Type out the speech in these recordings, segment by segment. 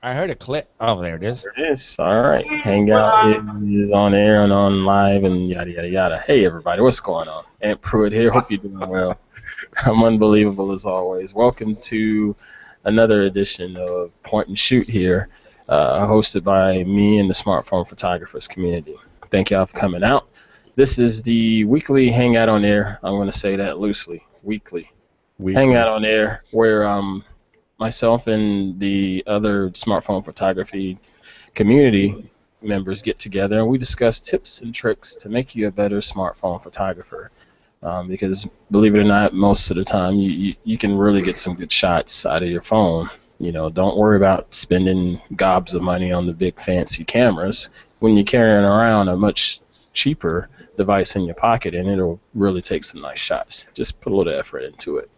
I heard a clip. Oh, there it is. There it is. All right. Hangout is on air and on live and yada, yada, yada. Hey, everybody. What's going on? Aunt Pruitt here. Hope you're doing well. I'm unbelievable as always. Welcome to another edition of Point and Shoot here, hosted by me and the smartphone photographers community. Thank y'all for coming out. This is the weekly Hangout on air. I'm going to say that loosely. Weekly. Hangout on air where myself and the other smartphone photography community members get together and we discuss tips and tricks to make you a better smartphone photographer. Because believe it or not, most of the time you can really get some good shots out of your phone. You know, don't worry about spending gobs of money on the big fancy cameras when you're carrying around a much cheaper device in your pocket, and it'll really take some nice shots. Just put a little effort into it.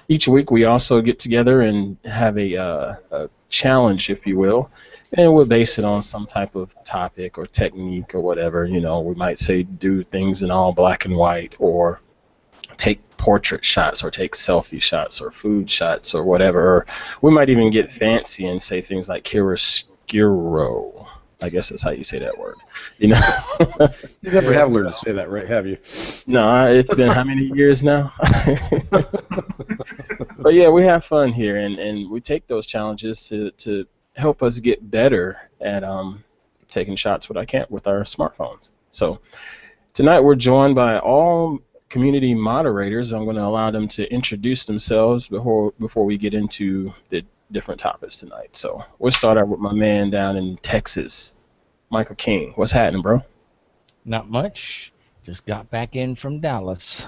Each week we also get together and have a challenge, if you will, and we'll base it on some type of topic or technique or whatever. You know, we might say do things in all black and white, or take portrait shots, or take selfie shots, or food shots, or whatever. Or we might even get fancy and say things like chiaroscuro. I guess that's how you say that word. You know. You never have learned to say that, right? Have you? No, it's been how many years now? But yeah, we have fun here, and we take those challenges to help us get better at taking shots with our smartphones. So tonight we're joined by all community moderators. I'm going to allow them to introduce themselves before we get into the different topics tonight. So we'll start out with my man down in Texas, Michael King. What's happening, bro? Not much. Just got back in from Dallas.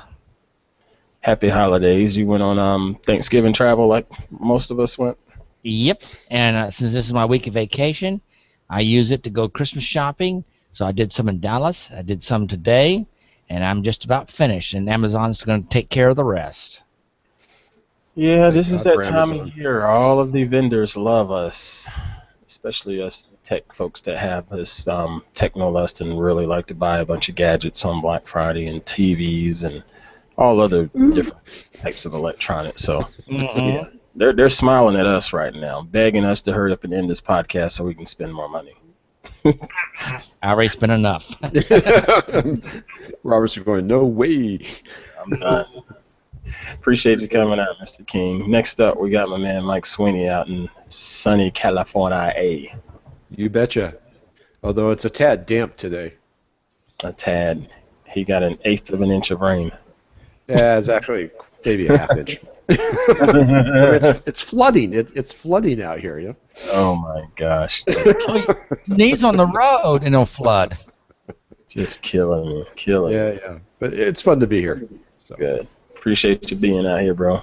Happy holidays. You went on Thanksgiving travel like most of us went? Yep. And since this is my week of vacation, I use it to go Christmas shopping. So I did some in Dallas. I did some today. And I'm just about finished. And Amazon's going to take care of the rest. Yeah, this is that for time Amazon. of year. All of the vendors love us, especially us tech folks that have this techno-lust and really like to buy a bunch of gadgets on Black Friday and TVs and all other different types of electronics. So yeah, they're smiling at us right now, begging us to hurry up and end this podcast so we can spend more money. I already spent enough. Robert's going, no way. I'm done. Appreciate you coming out, Mr. King. Next up, we got my man Mike Sweeney out in sunny California. You betcha. Although it's a tad damp today. A tad. He got an eighth of an inch of rain. Yeah, it's actually maybe a half inch. It's flooding. It's flooding out here. Yeah. Oh my gosh. Knees on the road and it'll flood. Just killing me. Killing me. Yeah. But it's fun to be here. So. Good. Appreciate you being out here, bro.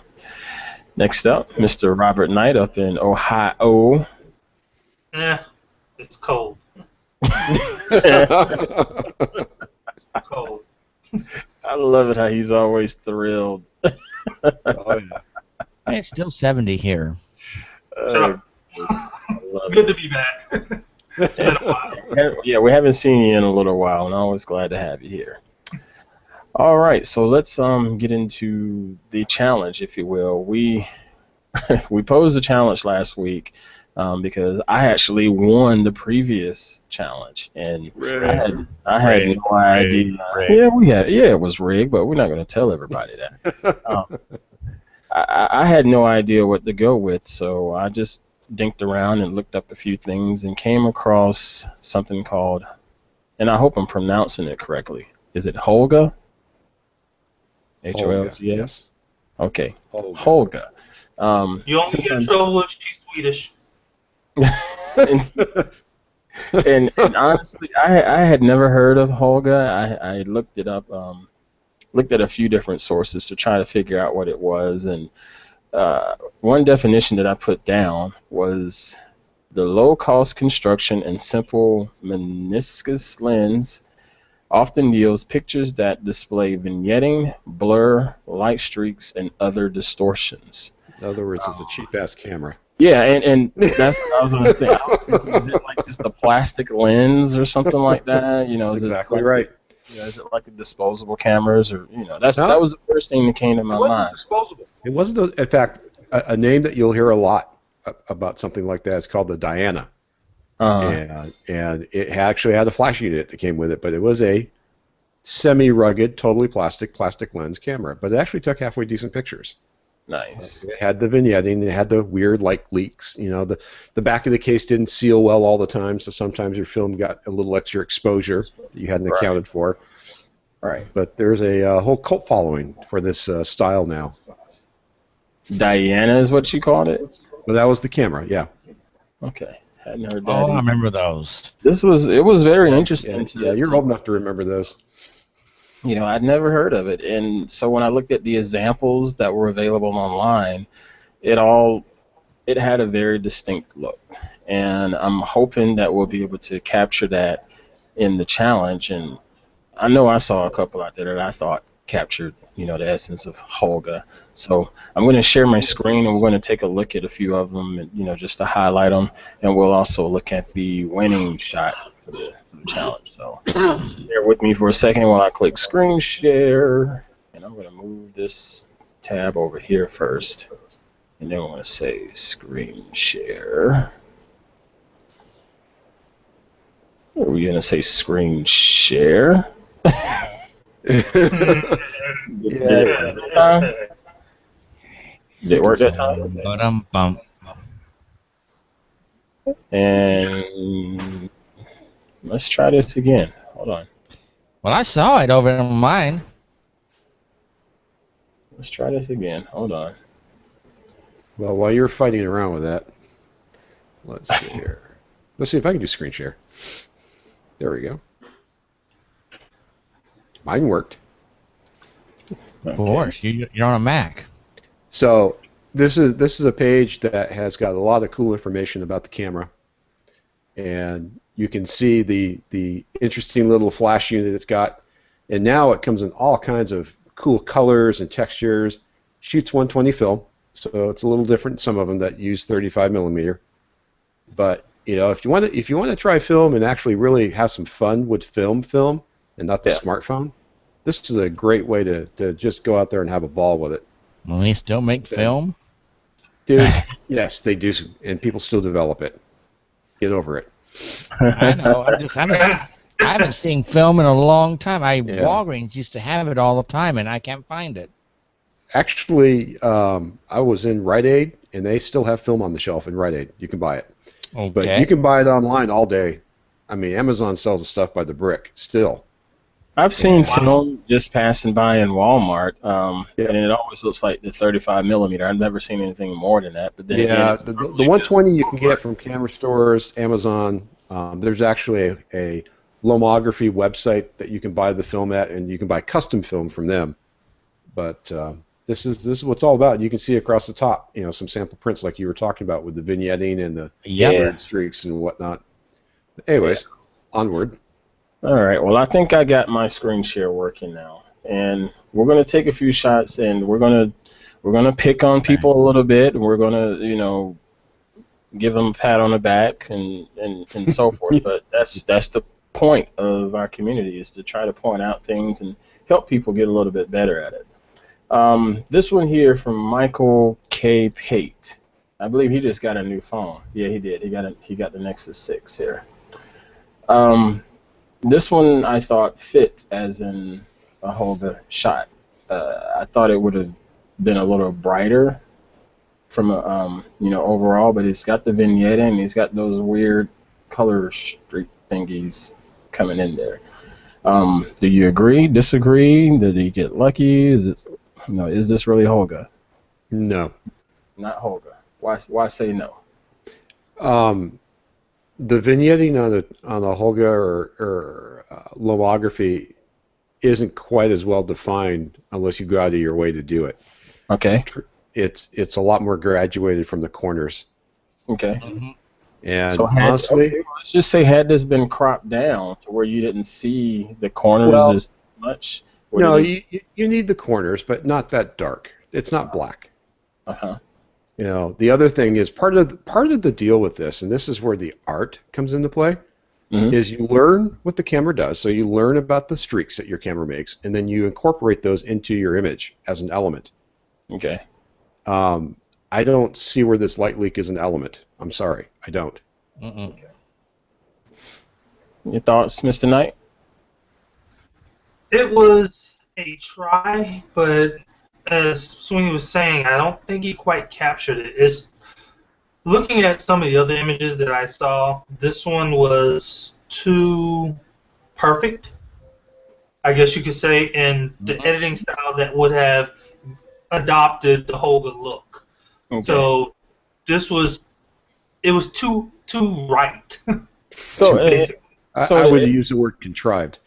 Next up, Mr. Robert Knight up in Ohio. It's cold. Cold. I love it how he's always thrilled. Oh, yeah. It's still 70 here. Shut up. It's good to be back. It's been a while. Yeah, we haven't seen you in a little while, and I'm always glad to have you here. All right, so let's get into the challenge, if you will. We posed a challenge last week because I actually won the previous challenge, and I had no idea. Rigged. Yeah, it was rigged, but we're not going to tell everybody that. I had no idea what to go with, so I just dinked around and looked up a few things and came across something called, and I hope I'm pronouncing it correctly. Is it holga? Holga, yes. Okay, holga. You only get trouble if she's Swedish. and honestly, I had never heard of holga. I looked it up, looked at a few different sources to try to figure out what it was, and one definition that I put down was the low-cost construction and simple meniscus lens often yields pictures that display vignetting, blur, light streaks, and other distortions. In other words, it's a cheap-ass camera. Yeah, and that's what I was going to think. I was thinking, is it like just a plastic lens or something like that? You know, That's is exactly it like, right. You know, is it like a disposable cameras, or that was the first thing that came to my It wasn't mind. disposable. It wasn't, in fact, a name that you'll hear a lot about something like that. It's called the Diana, and it actually had a flash unit that came with it, but it was a semi-rugged, totally plastic lens camera. But it actually took halfway decent pictures. Nice. It had the vignetting. It had the weird leaks. The back of the case didn't seal well all the time, so sometimes your film got a little extra exposure that you hadn't accounted for. Right. But there's a whole cult following for this style now. Diana is what you called it? But that was the camera, yeah. Okay. Hadn't heard that. Oh, I remember those. It was very interesting. Yeah, you're old enough to remember those. I'd never heard of it. And so when I looked at the examples that were available online, it had a very distinct look. And I'm hoping that we'll be able to capture that in the challenge. And I know I saw a couple out there that I thought captured, the essence of holga. So I'm going to share my screen, and we're going to take a look at a few of them, and, just to highlight them. And we'll also look at the winning shot for the challenge. So bear with me for a second while I click screen share. And I'm going to move this tab over here first. And then we're going to say screen share. Are we going to say screen share? Did it work that time? Bump. And let's try this again. Hold on. Well, I saw it over on mine. Let's try this again. Hold on. Well, while you're fighting around with that, let's see here. Let's see if I can do screen share. There we go. Mine worked. Of course, you're on a Mac. So this is a page that has got a lot of cool information about the camera, and you can see the interesting little flash unit it's got, and now it comes in all kinds of cool colors and textures. Shoots 120 film, so it's a little different than some of them that use 35 millimeter. But if you want to try film and actually really have some fun with film and not the smartphone, this is a great way to just go out there and have a ball with it. Well, they still make film? Dude, yes, they do, and people still develop it. Get over it. I know. I haven't seen film in a long time. Walgreens used to have it all the time, and I can't find it. Actually, I was in Rite Aid, and they still have film on the shelf in Rite Aid. You can buy it. Okay. But you can buy it online all day. I mean, Amazon sells the stuff by the brick still. I've seen film just passing by in Walmart, and it always looks like the 35 millimeter. I've never seen anything more than that. But then the 120 you can get from camera stores, Amazon. There's actually a lomography website that you can buy the film at, and you can buy custom film from them. But this is what it's all about. You can see across the top, some sample prints like you were talking about with the vignetting and the weird streaks and whatnot. Anyways, onward. All right. Well, I think I got my screen share working now, and we're gonna take a few shots, and we're gonna pick on people a little bit, and we're gonna give them a pat on the back and so forth. But that's the point of our community, is to try to point out things and help people get a little bit better at it. This one here from Michael K. Pate. I believe he just got a new phone. Yeah, he did. He got the Nexus 6 here. This one I thought fit as in a holga shot. I thought it would have been a little brighter from a overall, but it's got the vignette and he's got those weird color streak thingies coming in there. Do you agree? Disagree? Did he get lucky? Is this really holga? No. Not holga. Why say no? The vignetting on a holga or lomography isn't quite as well defined unless you go out of your way to do it. Okay. It's a lot more graduated from the corners. Okay. Mm-hmm. And so honestly, let's just say, had this been cropped down to where you didn't see the corners as much? No, you need the corners, but not that dark. It's not black. Uh-huh. The other thing is part of the deal with this, and this is where the art comes into play, is you learn what the camera does. So you learn about the streaks that your camera makes, and then you incorporate those into your image as an element. Okay. I don't see where this light leak is an element. I'm sorry, I don't. Mm-mm. Your thoughts, Mr. Knight? It was a try, but as Sweeney was saying, I don't think he quite captured it. It's looking at some of the other images that I saw. This one was too perfect, I guess you could say, in the editing style that would have adopted the holga look. Okay. So this was too right. So, basically. I would use the word contrived.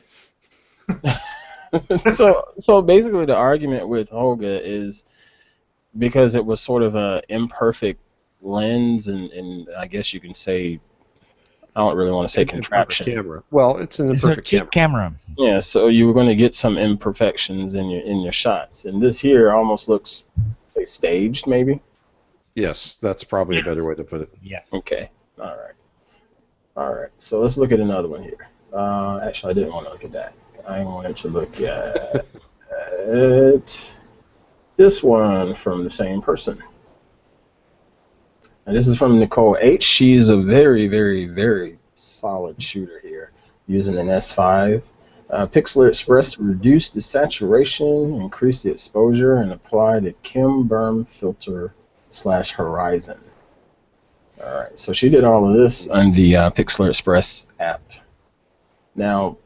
so basically, the argument with holga is because it was sort of an imperfect lens, and I guess you can say, I don't really want to say contraption. Camera. Well, it's an imperfect camera. Yeah, so you were going to get some imperfections in your shots, and this here almost looks like staged, maybe. Yes, that's probably a better way to put it. Yeah. Okay. All right. So let's look at another one here. Actually, I didn't want to look at that. I wanted to look at this one from the same person. And this is from Nicole H. She's a very, very, very solid shooter here, using an S5. Pixel Express reduced the saturation, increased the exposure, and applied a Kim Berm filter / horizon. All right, so she did all of this on the Pixel Express app. Now,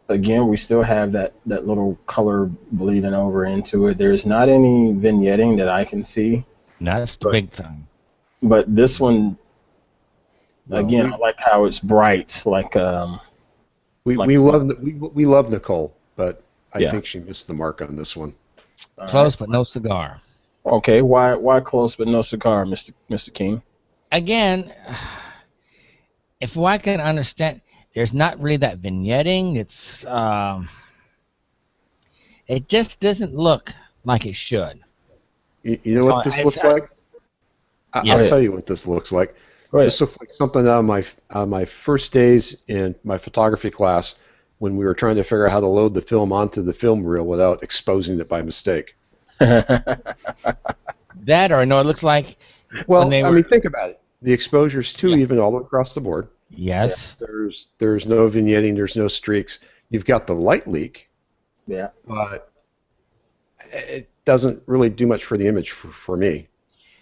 again, we still have that little color bleeding over into it. There's not any vignetting that I can see. That's the big thing. But this one, again, I like how it's bright. We love Nicole, but I think she missed the mark on this one. Close, but no cigar. Okay, why close but no cigar, Mr. King? Again, if I can understand, there's not really that vignetting. It's it just doesn't look like it should. You know what this looks like? I'll tell you what this looks like. This looks like something out of my first days in my photography class when we were trying to figure out how to load the film onto the film reel without exposing it by mistake. That, or no, it looks like. Well, I mean, think about it. The exposure's too even all across the board. Yes. There's no vignetting. There's no streaks. You've got the light leak. Yeah. But it doesn't really do much for the image for me.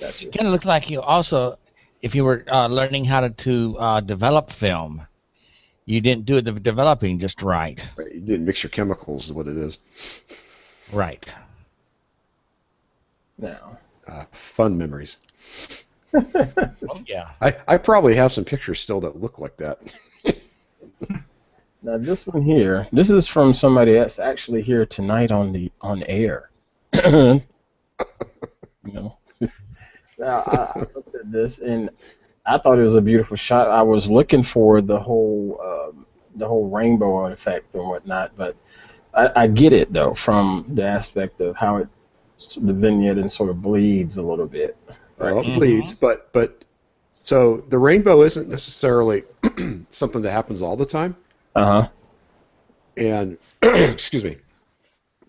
Gotcha. It kind of looks like you also, if you were learning how to develop film, you didn't do the developing just right. You didn't mix your chemicals, is what it is. Right. Now. Fun memories. Yeah. I probably have some pictures still that look like that. Now this one here, this is from somebody that's actually here tonight on air. You know. Now I looked at this and I thought it was a beautiful shot. I was looking for the whole rainbow effect and whatnot, but I get it though from the aspect of how the vignette and sort of bleeds a little bit. Right? Well, it bleeds, but so the rainbow isn't necessarily something that happens all the time. Uh-huh. And excuse me,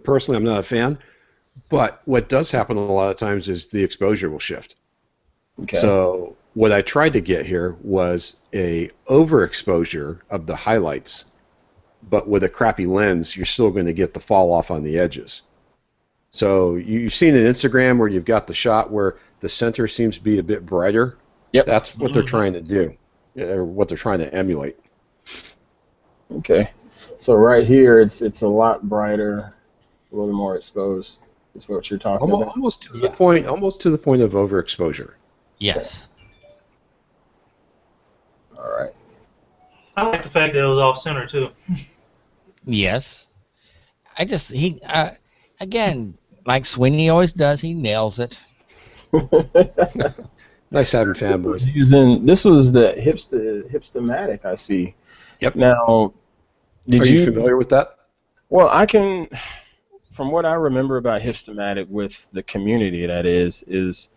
personally, I'm not a fan. But what does happen a lot of times is the exposure will shift. Okay. So what I tried to get here was a overexposure of the highlights, but with a crappy lens, you're still going to get the fall off on the edges. So you've seen an Instagram where you've got the shot where the center seems to be a bit brighter. Yep. That's what they're trying to do, or what they're trying to emulate. Okay. So right here, it's a lot brighter, a little more exposed. Is what you're talking about? Almost to the point of overexposure. Yes. All right. I like the fact that it was off center too. Yes. Again, like Sweeney always does, he nails it. Nice having fanboys. This was the Hipstamatic, I see. Yep. Now, are you familiar with that? Well, I can. From what I remember about Hipstamatic with the community, that is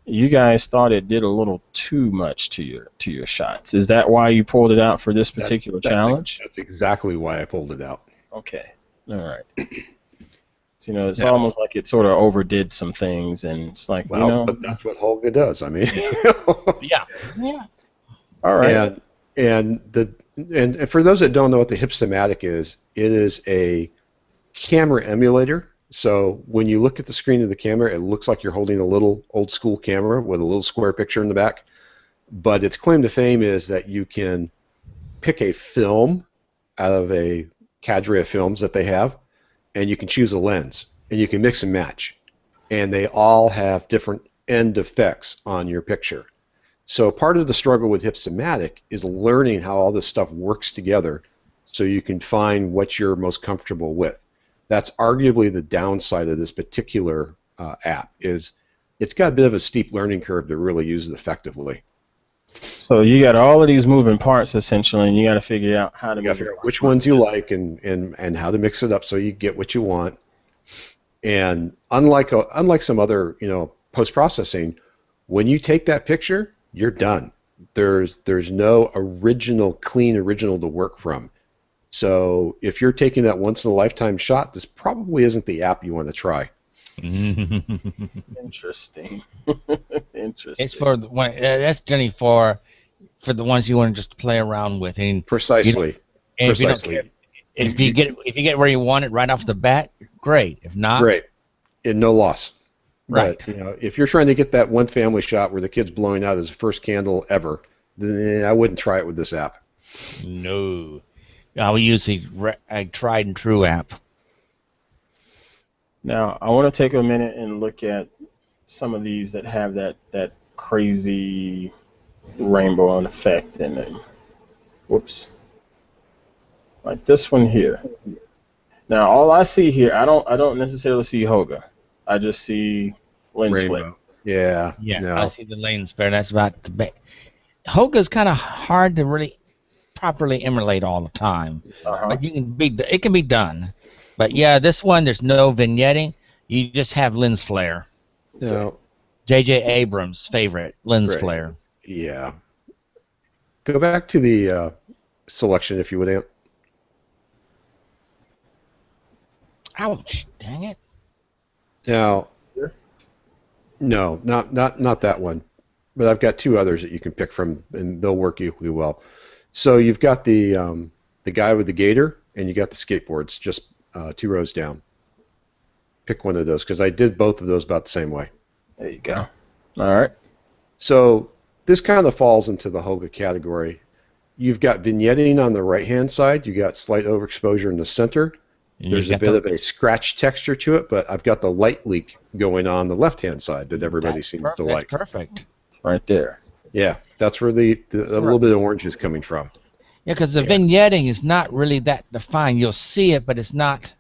you guys thought it did a little too much to your shots. Is that why you pulled it out for this particular challenge? That's exactly why I pulled it out. Okay. All right. You know, it's Yeah. almost like it sort of overdid some things, and it's like, Well, you know, but that's what holga does. I mean, Yeah. Yeah. all right. and for those that don't know what the Hipstamatic is, it is a camera emulator. So when you look at the screen of the camera, it looks like you're holding a little old school camera with a little square picture in the back. But its claim to fame is that you can pick a film out of a cadre of films that they have, and you can choose a lens, and you can mix and match. And they all have different end effects on your picture. So part of the struggle with Hipstamatic is learning how all this stuff works together so you can find what you're most comfortable with. That's arguably the downside of this particular app, is it's got a bit of a steep learning curve to really use it effectively. So you got all of these moving parts essentially, and you got to figure out how to You got to figure out which ones you like and how to mix it up so you get what you want. And unlike some other post processing, when you take that picture, you're done. There's no clean original to work from. So if you're taking that once in a lifetime shot, this probably isn't the app you want to try. Interesting. It's for the one. That's Jenny for the ones you want to just play around with. And Precisely. and if you don't care, if you get where you want it right off the bat, great. If not, great. And no loss. Right. But, if you're trying to get that one family shot where the kid's blowing out his first candle ever, then I wouldn't try it with this app. No. I will use a tried and true app. Now, I want to take a minute and look at some of these that have that crazy rainbow effect in them. Whoops. Like this one here. Now, all I see here, I don't necessarily see holga. I just see lens flare. Yeah. Yeah, No. I see the lens flare. That's about the best. Holga's kind of hard to really properly emulate all the time. But it can be done. But yeah, this one, there's no vignetting. You just have lens flare. No. J.J. Abrams' favorite, lens Right. flare. Yeah. Go back to the selection, if you would, Ant. Ouch! Dang it. Now, no, not that one. But I've got two others that you can pick from, and they'll work equally well. So you've got the guy with the gator, and you got the skateboards, just 2 rows down. Pick one of those, because I did both of those about the same way. There you go. All right. So this kind of falls into the holga category. You've got vignetting on the right-hand side. You got slight overexposure in the center. There's a bit of a scratch texture to it, but I've got the light leak going on the left-hand side that everybody seems to like. Perfect. Right there. Yeah, that's where the little bit of orange is coming from. Yeah, because the vignetting is not really that defined. You'll see it, but it's not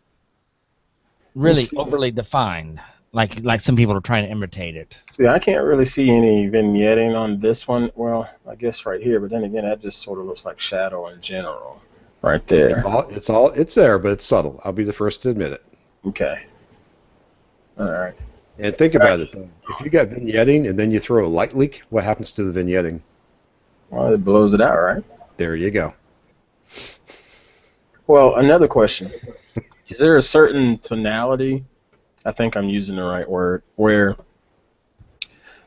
really overly defined, like some people are trying to imitate it. See, I can't really see any vignetting on this one. Well, I guess right here, but then again, that just sort of looks like shadow in general. Right there. It's there, but it's subtle. I'll be the first to admit it. Okay. All right. And think about it. If you got vignetting and then you throw a light leak, what happens to the vignetting? Well, it blows it out, right? There you go. Well, another question. Is there a certain tonality, I think I'm using the right word, where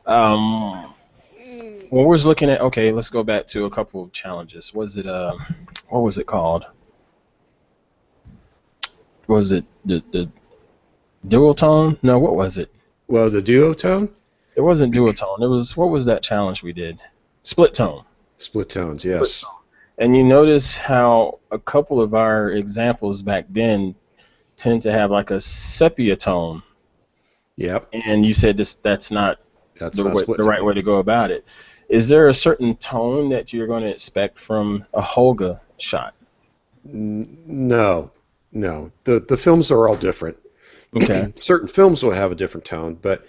when we're looking at, okay, let's go back to a couple of challenges. Was it, what was it called? Was it the dual tone? No, what was it? Well, the duotone? It wasn't dual tone. It was, what was that challenge we did? Split tone. Split tones, yes. And you notice how a couple of our examples back then tend to have like a sepia tone. Yep. And you said that's not the right way to go about it. Is there a certain tone that you're going to expect from a holga shot? No. The films are all different. Okay. Certain films will have a different tone, but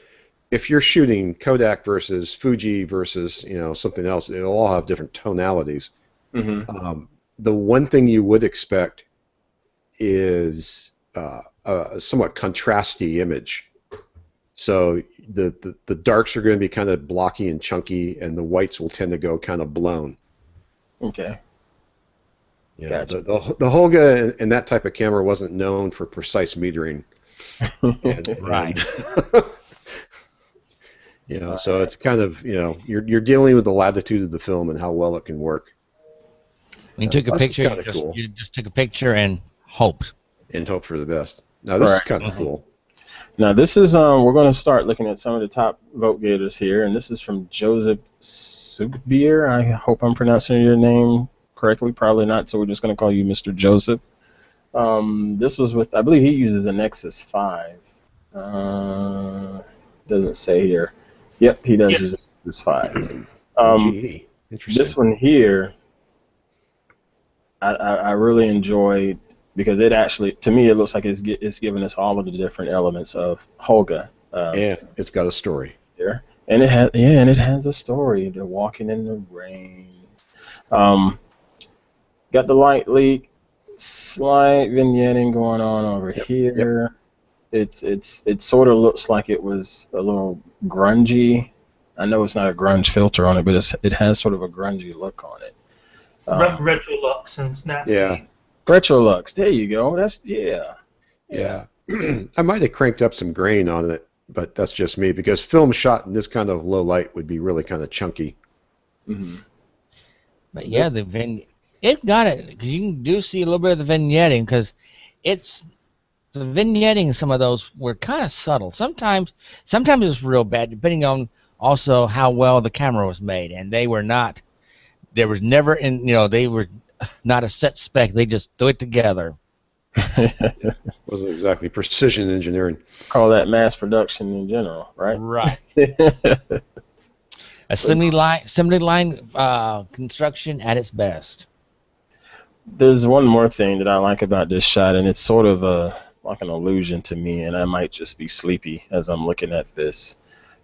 if you're shooting Kodak versus Fuji versus something else, it'll all have different tonalities. Mm-hmm. The one thing you would expect is a somewhat contrasty image. So the darks are going to be kind of blocky and chunky, and the whites will tend to go kind of blown. Okay. Yeah. Gotcha. The holga and that type of camera wasn't known for precise metering. Right. So it's kind of, you're dealing with the latitude of the film and how well it can work. When you took a This is picture, kind of cool. you just took a picture and hoped. And hope for the best. Now this is Right. kind of cool. Now this is we're going to start looking at some of the top vote getters here, and this is from Joseph Sugbier. I hope I'm pronouncing your name correctly. Probably not, so we're just going to call you Mr. Joseph. This was with, I believe he uses a Nexus 5. Doesn't say here. Yep, he does use a Nexus 5. GE. Interesting. This one here, I really enjoyed, because it actually, to me, it looks like it's giving us all of the different elements of holga. And it's got a story. Here, and it has a story. They're walking in the rain. Got the light leak, slight vignetting going on over here. Yep. It sort of looks like it was a little grungy. I know it's not a grunge filter on it, but it has sort of a grungy look on it. Retrolux and Snapseed. Yeah. Retrolux, there you go. Yeah. I might have cranked up some grain on it, but that's just me, because film shot in this kind of low light would be really kind of chunky. Mm-hmm. But yeah, it got it, because you do see a little bit of the vignetting, because the vignetting, some of those were kind of subtle. Sometimes it's real bad, depending on also how well the camera was made, and they were not. There was never they were not a set spec. They just threw it together. Wasn't exactly precision engineering. Call that mass production in general, right? Right. Assembly line construction at its best. There's one more thing that I like about this shot, and it's sort of like an illusion to me, and I might just be sleepy as I'm looking at this.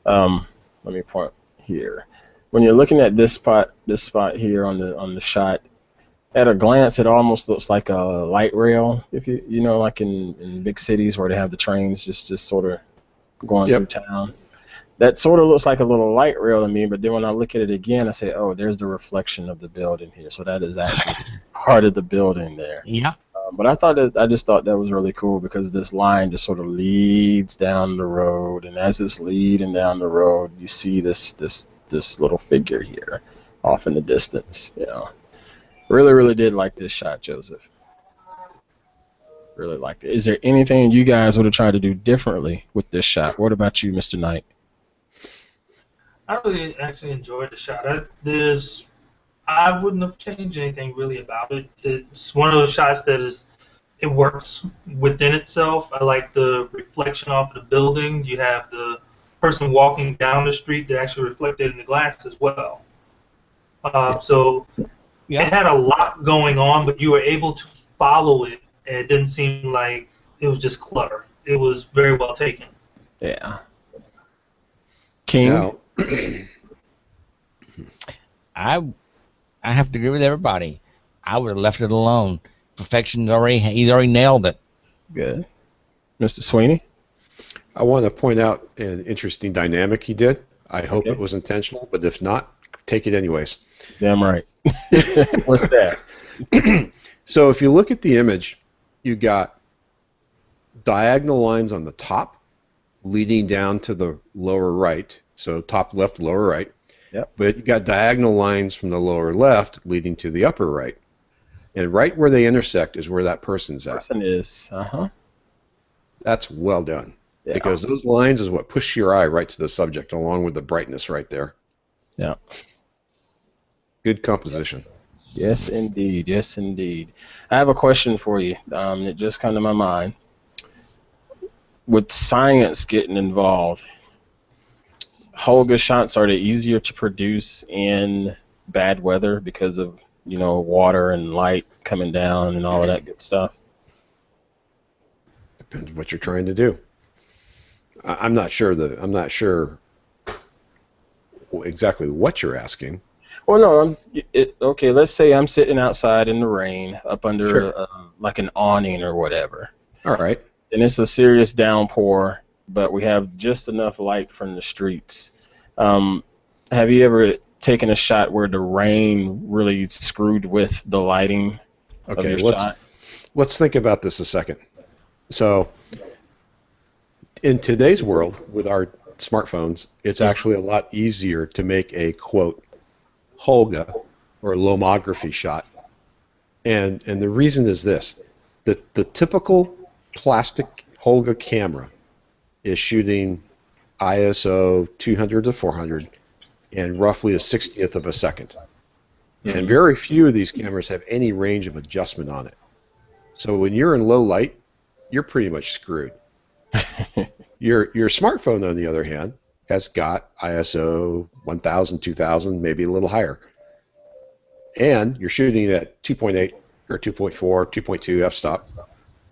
Let me point here. When you're looking at this spot here on the shot, at a glance, it almost looks like a light rail. If you like in big cities where they have the trains just sort of going through town. That sort of looks like a little light rail to me, but then when I look at it again, I say, oh, there's the reflection of the building here. So that is actually part of the building there. Yeah. But I just thought that was really cool, because this line just sort of leads down the road, and as it's leading down the road, you see this little figure here off in the distance. Really, really did like this shot, Joseph. Really liked it. Is there anything you guys would have tried to do differently with this shot? What about you, Mr. Knight? I really actually enjoyed the shot. I wouldn't have changed anything really about it. It's one of those shots that it works within itself. I like the reflection off of the building. You have the person walking down the street that actually reflected in the glass as well. So it had a lot going on, but you were able to follow it, and it didn't seem like it was just clutter. It was very well taken. Yeah. King? Now, I have to agree with everybody. I would have left it alone. Perfection he's already nailed it. Good. Mr. Sweeney? I want to point out an interesting dynamic he did. I hope it was intentional, but if not, take it anyways. Damn right. What's that? So if you look at the image, you got diagonal lines on the top leading down to the lower right. So top left, lower right. Yep. But you got diagonal lines from the lower left leading to the upper right. And right where they intersect is where that person's at. Person is. Uh-huh. That's well done. Yeah. Because those lines is what push your eye right to the subject, along with the brightness right there. Yeah. Good composition. Yes, indeed. Yes, indeed. I have a question for you. It just came to my mind. With science getting involved, holga shots, are they easier to produce in bad weather because of water and light coming down and all of that good stuff? Depends what you're trying to do. I'm not sure exactly what you're asking. Well, no. Okay, let's say I'm sitting outside in the rain up under like an awning or whatever. All right. And it's a serious downpour, but we have just enough light from the streets. Have you ever taken a shot where the rain really screwed with the lighting of your shot? Let's think about this a second. So in today's world, with our smartphones, it's actually a lot easier to make a, quote, holga, or lomography shot. And the reason is this. The typical plastic holga camera is shooting ISO 200 to 400 and roughly a 60th of a second. And very few of these cameras have any range of adjustment on it. So when you're in low light, you're pretty much screwed. Your smartphone, on the other hand, has got ISO 1000, 2000, maybe a little higher. And you're shooting at 2.8 or 2.4, 2.2 f-stop,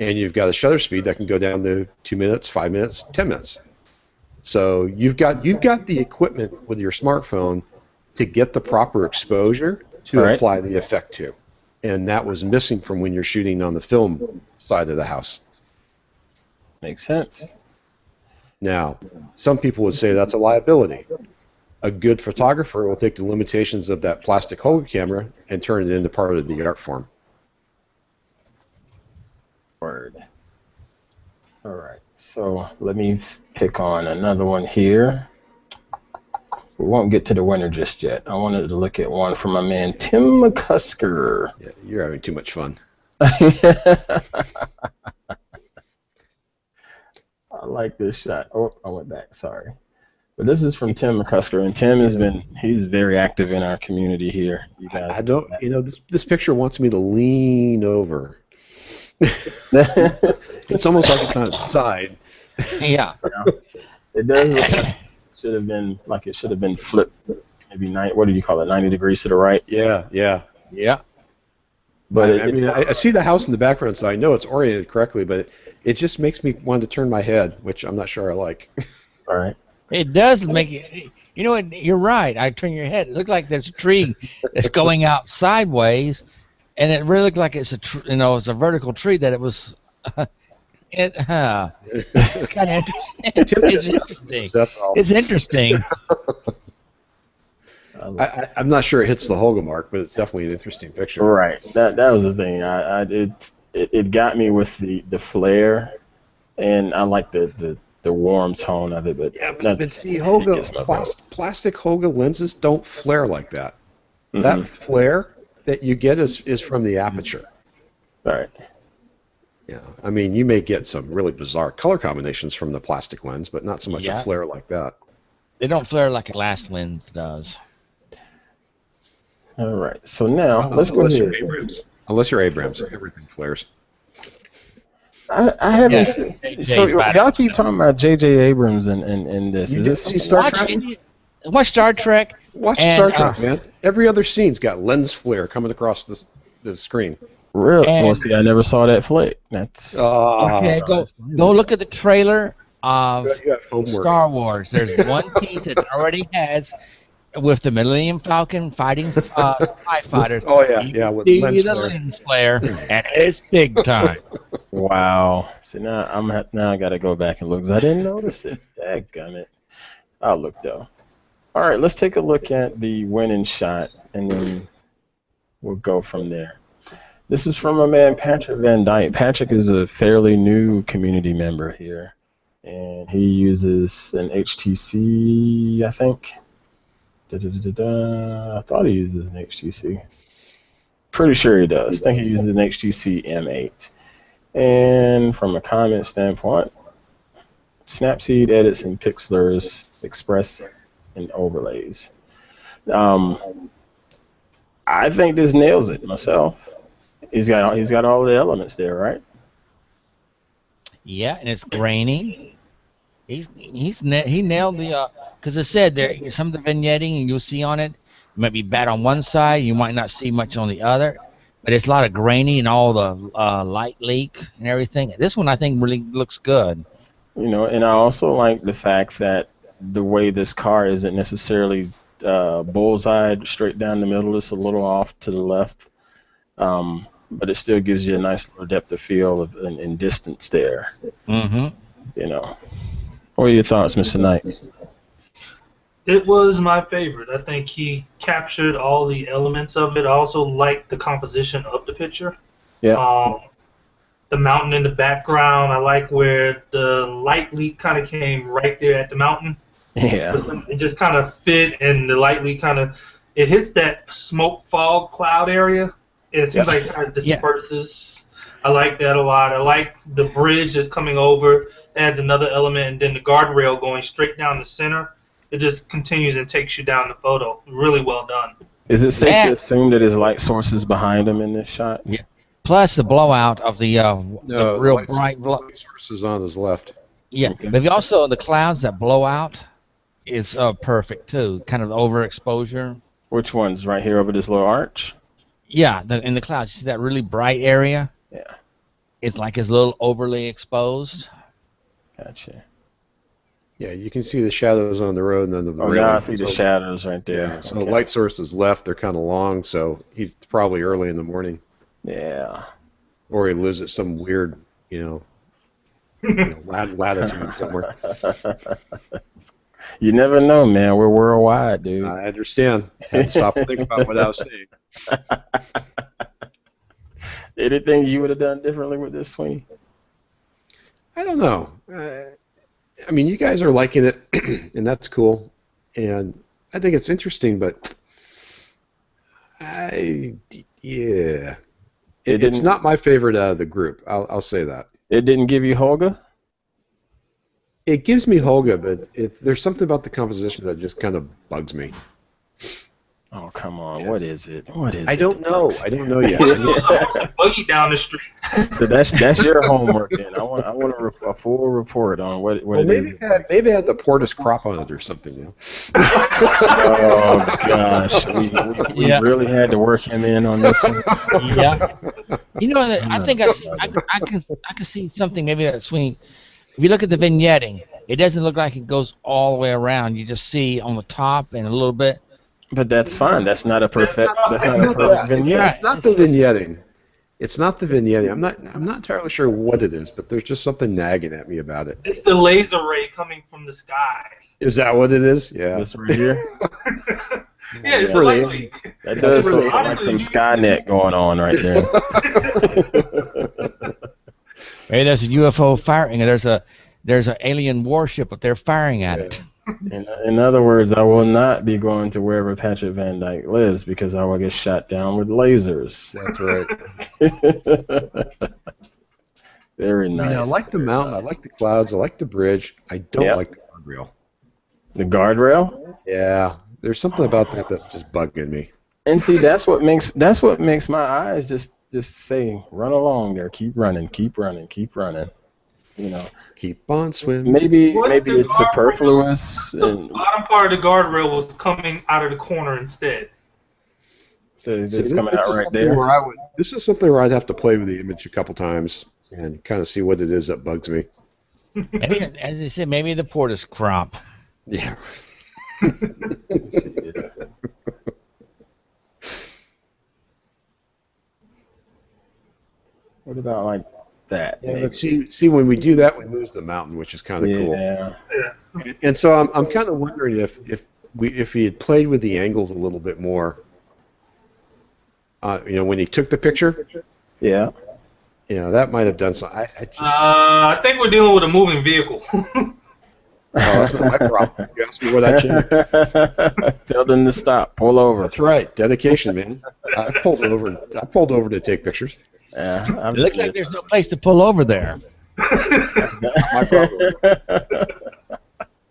and you've got a shutter speed that can go down to 2 minutes, 5 minutes, 10 minutes. So you've got the equipment with your smartphone to get the proper exposure to apply the effect to. And that was missing from when you're shooting on the film side of the house. Makes sense. Now, some people would say that's a liability. A good photographer will take the limitations of that plastic holga camera and turn it into part of the art form. Word. All right, so let me pick on another one here. We won't get to the winner just yet. I wanted to look at one from my man Tim McCusker. Yeah, you're having too much fun. I like this shot. Oh, I went back. Sorry. But this is from Tim McCusker, and Tim he's very active in our community here. You guys, I don't, this picture wants me to lean over. It's almost like it's on its side. Yeah. It does look like it should have been flipped. Maybe what do you call it? 90 degrees to the right. Yeah. But I see the house in the background, so I know it's oriented correctly, but it just makes me want to turn my head, which I'm not sure I like. All right. It does make it. You know what? You're right. I turn your head. It looks like there's a tree that's going out sideways, and it really looks like it's it's a vertical tree that it was. It's kind of interesting. That's all. It's interesting. I'm not sure it hits the holga mark, but it's definitely an interesting picture. Right. That was the thing. It got me with the flare, and I like the warm tone of it. But yeah, but see, plastic holga lenses don't flare like that. Mm-hmm. That flare that you get is from the aperture. Right. Yeah, I mean, you may get some really bizarre color combinations from the plastic lens, but not so much a flare like that. They don't flare like a glass lens does. All right, so now let's go here. Unless you're Abrams, everything flares. I haven't seen. So y'all keep talking about J.J. Abrams and this. Is this Star Trek? Watch Star Trek. Watch Star Trek, man. Every other scene's got lens flare coming across the screen. Really? Well, see, I never saw that flick. That's okay. Go look at the trailer of Star Wars. There's one piece it already has with the Millennium Falcon fighting TIE fighters. Oh yeah, with lens flare, and it's big time. Wow. See, now I got to go back and look because I didn't notice it. Dadgummit. I'll look though. All right, let's take a look at the winning shot, and then we'll go from there. This is from my man Patrick Van Dyke. Patrick is a fairly new community member here, and he uses an HTC, I think. I thought he uses an HTC. Pretty sure he does. I think he uses an HTC M8. And from a comment standpoint, Snapseed edits and pixelers, express and overlays. I think this nails it myself. He's got all the elements there, right? Yeah, and it's grainy. He nailed the because it said there some of the vignetting and you'll see on it might be bad on one side, you might not see much on the other, but it's a lot of grainy and all the light leak and everything. This one I think really looks good. And I also like the fact that the way this car isn't necessarily bullseye straight down the middle. It's a little off to the left. But it still gives you a nice little depth of field and distance there. Mm-hmm. What are your thoughts, Mr. Knight? It was my favorite. I think he captured all the elements of it. I also liked the composition of the picture. Yeah. the mountain in the background. I like where the light leak kind of came right there at the mountain. Yeah. It just kind of fit, and the light leak it hits that smoke fog cloud area. It seems like it kind of disperses. I like that a lot. I like the bridge that's coming over, adds another element, and then the guardrail going straight down the center. It just continues and takes you down the photo. Really well done. Is it safe to assume that his light source is behind him in this shot? Yeah. Plus the blowout of the real bright light source is on his left. Yeah, okay. But also the clouds that blow out is perfect too. Kind of overexposure. Which one's right here over this little arch? Yeah, in the clouds. You see that really bright area? Yeah. It's like it's a little overly exposed. Gotcha. Yeah, you can see the shadows on the road, and then the I see the shadows right there. Yeah, so the light source is left. They're kind of long, so he's probably early in the morning. Yeah. Or he lives at some weird, latitude somewhere. You never know, man. We're worldwide, dude. I understand. I had to stop and think about what I was saying. Anything you would have done differently with this, Sweeney? I don't know. I mean, you guys are liking it, and that's cool. And I think it's interesting, but it's not my favorite out of the group. I'll say that. It didn't give you holga? It gives me holga, but there's something about the composition that just kind of bugs me. Oh, come on. Yeah. What is it? I don't know. I don't know yet. A buggy down the street. So that's your homework then. I want a full report on what it is. Maybe it had the Portis crop on it or something. Oh gosh, we really had to work him in on this one. Yeah. I think I can see something maybe that Sweeney. If you look at the vignetting, it doesn't look like it goes all the way around. You just see on the top and a little bit. But that's fine. That's not a perfect vignette. It's not the vignetting. It's not the vignetting. I'm not entirely sure what it is, but there's just something nagging at me about it. It's the laser ray coming from the sky. Is that what it is? Yeah. This right here. Yeah, it's really. That does look like some Skynet going on right there. Maybe there's a UFO firing, and there's an alien warship up there firing at it. In other words, I will not be going to wherever Patrick Van Dyke lives because I will get shot down with lasers. That's right. Very nice. I like the mountain. Nice. I like the clouds. I like the bridge. I don't like the guardrail. The guardrail? Yeah. There's something about that that's just bugging me. And see, that's what makes my eyes just say, run along there, keep running. Keep on swimming. Maybe it's superfluous. The bottom part of the guardrail was coming out of the corner instead. So it's coming out right there. This is something where I'd have to play with the image a couple times and kind of see what it is that bugs me. Maybe, as you said, maybe the Portis crop. Yeah. What about like that? Yeah, but see, when we do that, we lose the mountain, which is kind of cool. Yeah. And so I'm kind of wondering if he had played with the angles a little bit more. When he took the picture. Yeah. That might have done something. I think we're dealing with a moving vehicle. That's not my problem. You asked me what I changed. Tell them to stop. Pull over. That's right. Dedication, man. I pulled over to take pictures. Yeah. It looks like there's no place to pull over there. My problem.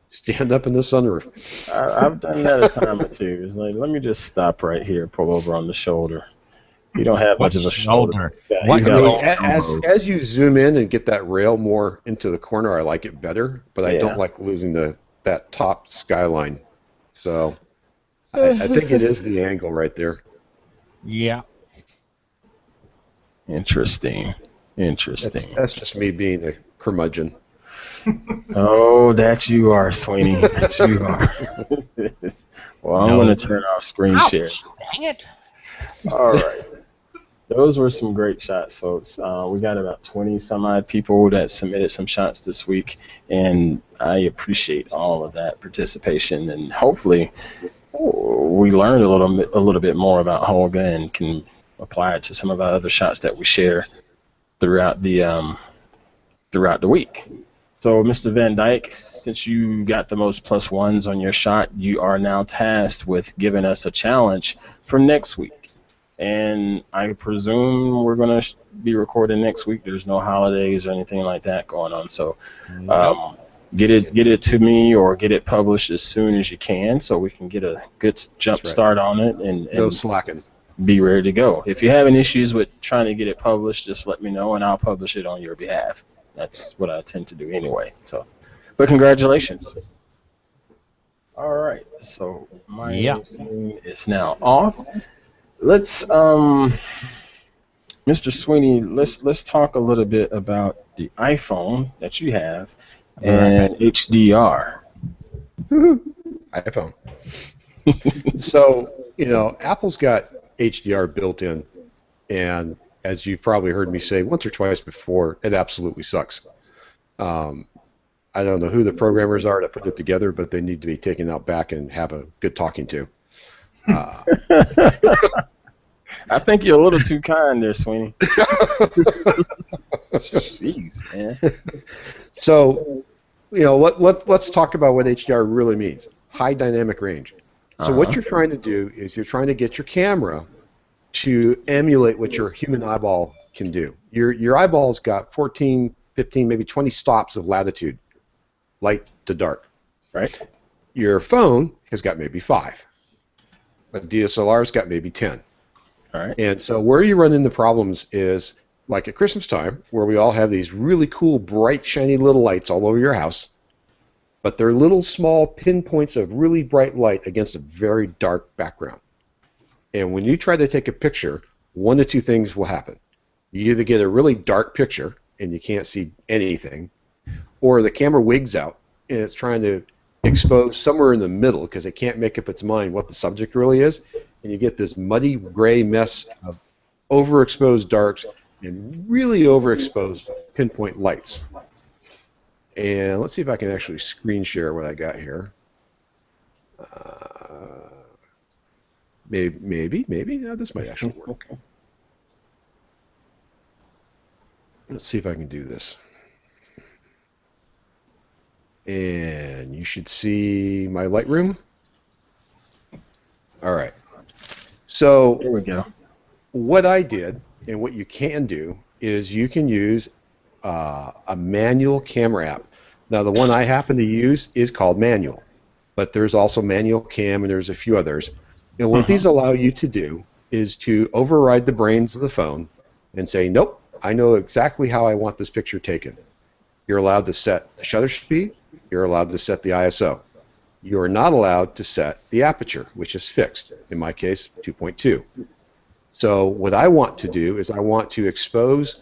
Stand up in the sunroof. I've done that a time or two. It's like, let me just stop right here, pull over on the shoulder. You don't have much of a shoulder. As you zoom in and get that rail more into the corner, I like it better, but I don't like losing that top skyline. So I think it is the angle right there. Yeah. Interesting. That's just me being a curmudgeon. Oh, that you are, Sweeney. That you are. Well, I'm going to turn off screen share. Dang it. All right. Those were some great shots, folks. We got about 20-some-odd people that submitted some shots this week, and I appreciate all of that participation. And hopefully, we learned a little bit more about holga and can apply it to some of our other shots that we share. throughout the week. So, Mr. Van Dyke, since you got the most +1s on your shot, you are now tasked with giving us a challenge for next week. And I presume we're going to be recording next week. There's no holidays or anything like that going on. So, Nope. get it to me or get it published as soon as you can, so we can get a good jump start on it and No slacking. be ready to go. If you're having issues with trying to get it published, just let me know and I'll publish it on your behalf. That's what I tend to do anyway. So, but congratulations. All right. So my screen is now off. Let's Mr. Sweeney, let's talk a little bit about the iPhone that you have and HDR. iPhone. So, Apple's got HDR built in, and as you've probably heard me say once or twice before, it absolutely sucks. I don't know who the programmers are that put it together, but they need to be taken out back and have a good talking to. I think you're a little too kind there, Sweeney. Jeez, man. So, let's talk about what HDR really means. High dynamic range. So what you're trying to do is you're trying to get your camera to emulate what your human eyeball can do. Your eyeball's got 14, 15, maybe 20 stops of latitude, light to dark. Right. Your phone has got maybe 5. A DSLR's got maybe 10. All right. And so where you run into problems is like at Christmas time, where we all have these really cool, bright, shiny little lights all over your house, but they're little small pinpoints of really bright light against a very dark background. And when you try to take a picture, one of two things will happen. You either get a really dark picture and you can't see anything, or the camera wigs out and it's trying to expose somewhere in the middle because it can't make up its mind what the subject really is, and you get this muddy gray mess of overexposed darks and really overexposed pinpoint lights. And let's see if I can actually screen share what I got here. Maybe. No, this might actually work. Let's see if I can do this. And you should see my Lightroom. All right. So There we go. what I did, and what you can do, is you can use a manual camera app. Now, the one I happen to use is called Manual, but there's also Manual Cam, and there's a few others. And what these allow you to do is to override the brains of the phone and say, nope, I know exactly how I want this picture taken. You're allowed to set the shutter speed. You're allowed to set the ISO. You're not allowed to set the aperture, which is fixed. In my case, 2.2. So what I want to do is I want to expose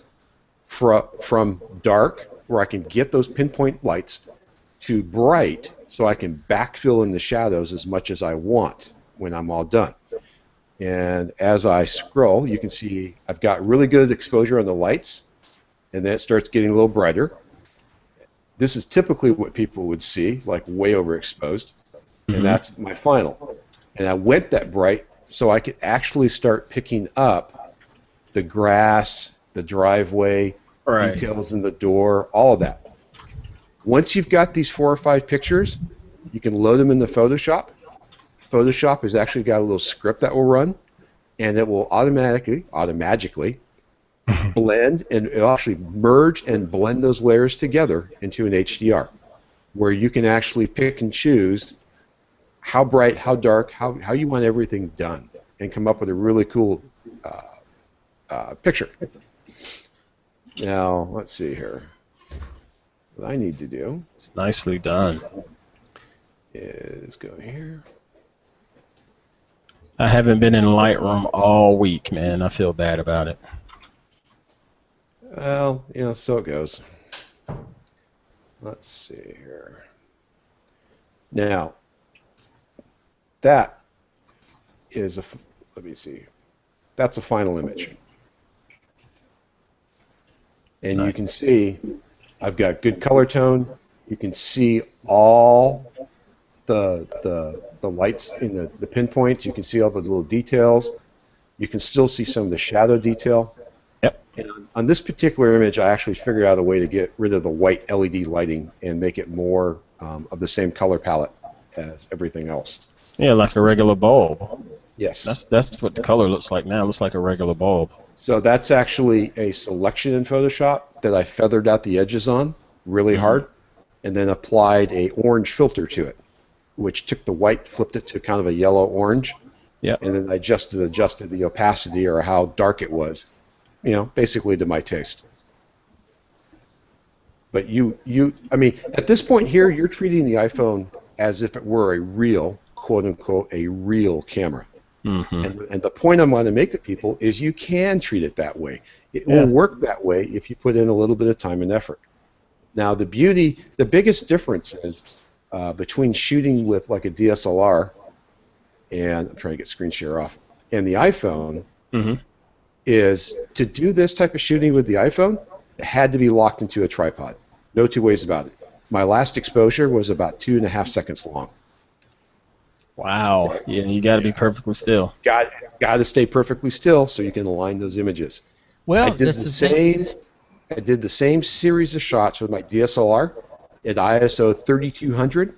from dark, where I can get those pinpoint lights, to bright, so I can backfill in the shadows as much as I want when I'm all done. And as I scroll, you can see I've got really good exposure on the lights, and then it starts getting a little brighter. This is typically what people would see, like way overexposed, and that's my final. And I went that bright so I could actually start picking up the grass, the driveway, details in the door, all of that. Once you've got these 4 or 5 pictures, you can load them into Photoshop. Photoshop has actually got a little script that will run, and it will automatically blend, and it'll actually merge and blend those layers together into an HDR, where you can actually pick and choose how bright, how dark, how you want everything done, and come up with a really cool picture. Now, let's see here. What I need to do It's nicely done. is go here. I haven't been in Lightroom all week, man. I feel bad about it. Well, so it goes. Let's see here. Now, that is let me see. That's a final image. And you can see I've got good color tone. You can see all the lights in the pinpoints. You can see all the little details. You can still see some of the shadow detail. Yep. And on this particular image, I actually figured out a way to get rid of the white LED lighting and make it more of the same color palette as everything else. Yeah, like a regular bulb. Yes. That's what the color looks like now. It looks like a regular bulb. So that's actually a selection in Photoshop that I feathered out the edges on really hard, and then applied a orange filter to it, which took the white, flipped it to kind of a yellow-orange, and then I adjusted the opacity or how dark it was, basically to my taste. But I mean, at this point here, you're treating the iPhone as if it were a real, quote-unquote, a real camera. And the point I want to make to people is you can treat it that way. It will work that way if you put in a little bit of time and effort. Now, the biggest difference is between shooting with like a DSLR, and I'm trying to get screen share off, and the iPhone, is to do this type of shooting with the iPhone, it had to be locked into a tripod. No two ways about it. My last exposure was about 2.5 seconds long. Wow. Yeah, you got to be perfectly still. Got to stay perfectly still so you can align those images. Well, I did the same series of shots with my DSLR at ISO 3200,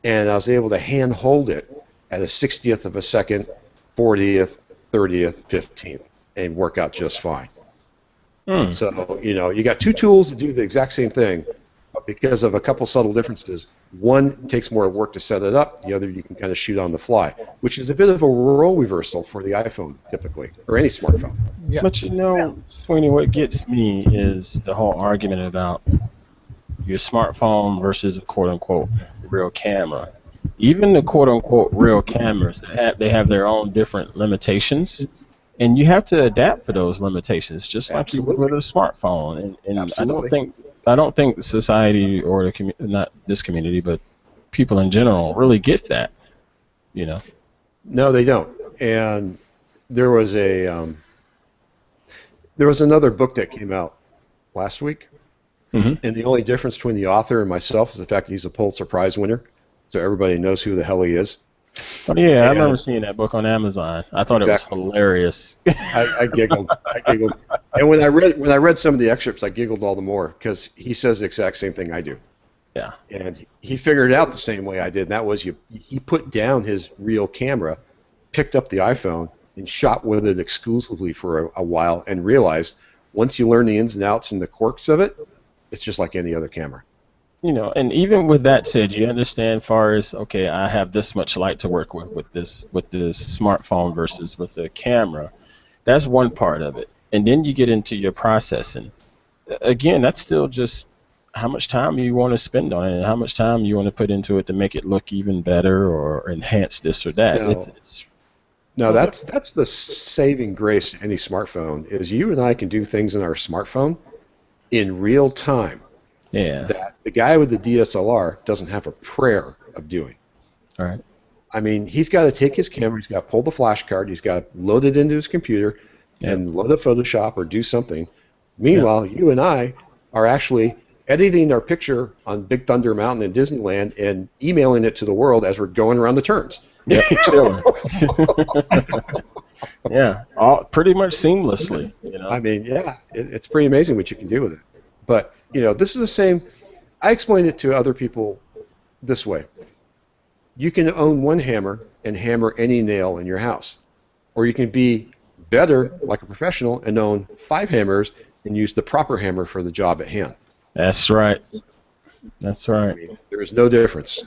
and I was able to hand hold it at a 60th of a second, 40th, 30th, 15th, and work out just fine. So, you got two tools to do the exact same thing, but because of a couple subtle differences, one takes more work to set it up, the other you can kind of shoot on the fly, which is a bit of a role reversal for the iPhone, typically, or any smartphone. Yeah. But Sweeney, what gets me is the whole argument about your smartphone versus a quote-unquote real camera. Even the quote-unquote real cameras, they have their own different limitations, and you have to adapt for those limitations, just like you would with a smartphone. And I don't think society or not this community, but people in general really get that. No, they don't. And there was another book that came out last week, and the only difference between the author and myself is the fact that he's a Pulitzer Prize winner, so everybody knows who the hell he is. Oh yeah, I remember seeing that book on Amazon. I thought it was hilarious. I giggled. And when I read some of the excerpts, I giggled all the more because he says the exact same thing I do. Yeah. And he figured it out the same way I did, and that was he put down his real camera, picked up the iPhone, and shot with it exclusively for a while, and realized once you learn the ins and outs and the quirks of it, it's just like any other camera. And even with that said, you understand, far as okay, I have this much light to work with this smartphone versus with the camera. That's one part of it, and then you get into your processing. Again, that's still just how much time you want to spend on it, and how much time you want to put into it to make it look even better or enhance this or that. No, that's the saving grace to any smartphone is you and I can do things in our smartphone in real time. Yeah. That the guy with the DSLR doesn't have a prayer of doing. All right. I mean, he's got to take his camera, he's got to pull the flash card, he's got to load it into his computer and load up Photoshop or do something. Meanwhile, you and I are actually editing our picture on Big Thunder Mountain in Disneyland and emailing it to the world as we're going around the turns. Yep. Yeah, pretty much seamlessly. I mean, it's pretty amazing what you can do with it. But this is the same. I explained it to other people this way. You can own one hammer and hammer any nail in your house, or you can be better, like a professional, and own 5 hammers and use the proper hammer for the job at hand. That's right. That's right. I mean, there is no difference.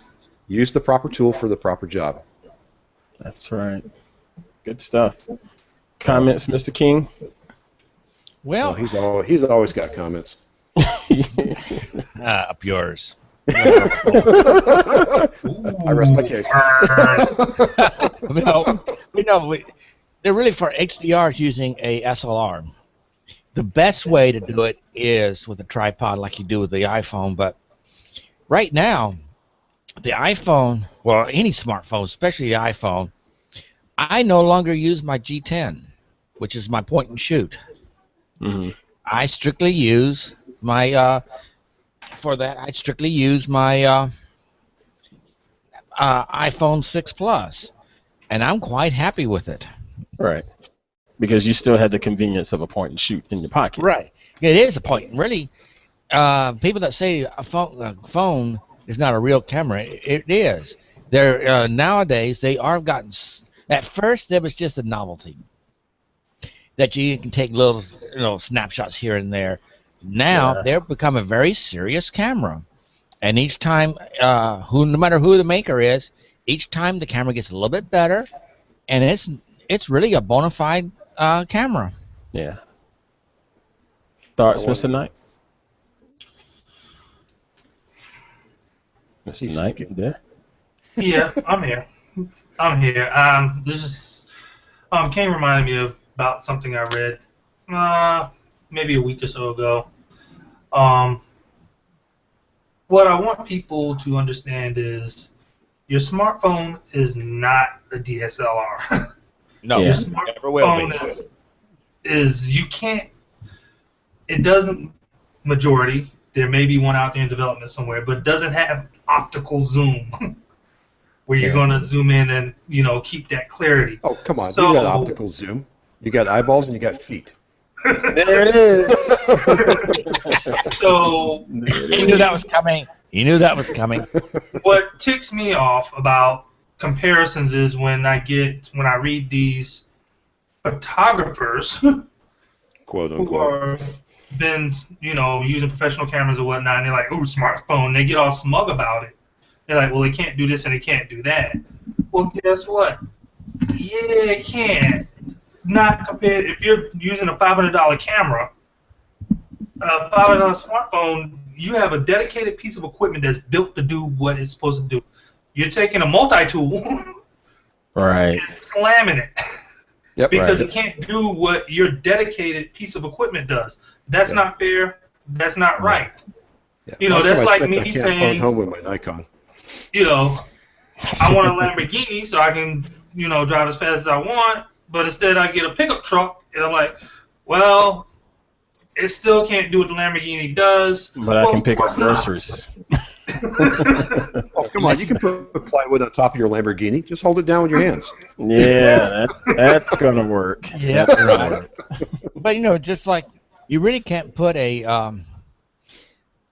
Use the proper tool for the proper job. That's right. Good stuff. Comments, Mr. King? Well, he's always got comments. Up yours. I rest my case. They're really for HDRs using a SLR. The best way to do it is with a tripod like you do with the iPhone, but right now, the iPhone, well, any smartphone, especially the iPhone, I no longer use my G10, which is my point and shoot. Mm-hmm. I strictly use my iPhone 6 Plus, and I'm quite happy with it. Right. Because you still had the convenience of a point and shoot in your pocket. Right. It is a point. Really, people that say a phone is not a real camera, it is. They're nowadays they are gotten. At first, there was just a novelty that you can take little snapshots here and there. Now they're become a very serious camera, and each time, no matter who the maker is, each time the camera gets a little bit better, and it's really a bona fide camera. Yeah. Thoughts, Mr. Knight? Mr. Knight, you there? Yeah, I'm here. I'm here. This is Kane reminded me about something I read maybe a week or so ago. What I want people to understand is your smartphone is not a DSLR. No, Your smartphone is you can't. It doesn't. Majority. There may be one out there in development somewhere, but it doesn't have optical zoom, where you're going to zoom in and keep that clarity. Oh, come on! You got optical zoom. You got eyeballs and you got feet. There it is. So you knew that was coming. You knew that was coming. What ticks me off about comparisons is when I read these photographers quote who unquote are been using professional cameras or whatnot, and they're like, "Ooh, smartphone." They get all smug about it. They're like, "Well, they can't do this and they can't do that." Well, guess what? Yeah, they can. Not compared. If you're using a $500 camera, a $500 smartphone, you have a dedicated piece of equipment that's built to do what it's supposed to do. You're taking a multi-tool, right, and slamming it. Yep, because it can't do what your dedicated piece of equipment does. That's not fair. That's not right. Yeah. That's like me I can't saying, phone home with my Nikon. I want a Lamborghini so I can, drive as fast as I want, but instead I get a pickup truck, and I'm like, well, it still can't do what the Lamborghini does. But I can pick up groceries. Oh, come on. You can put plywood on top of your Lamborghini. Just hold it down with your hands. Yeah, that's going to work. Yeah, that's right. But, just like you really can't put a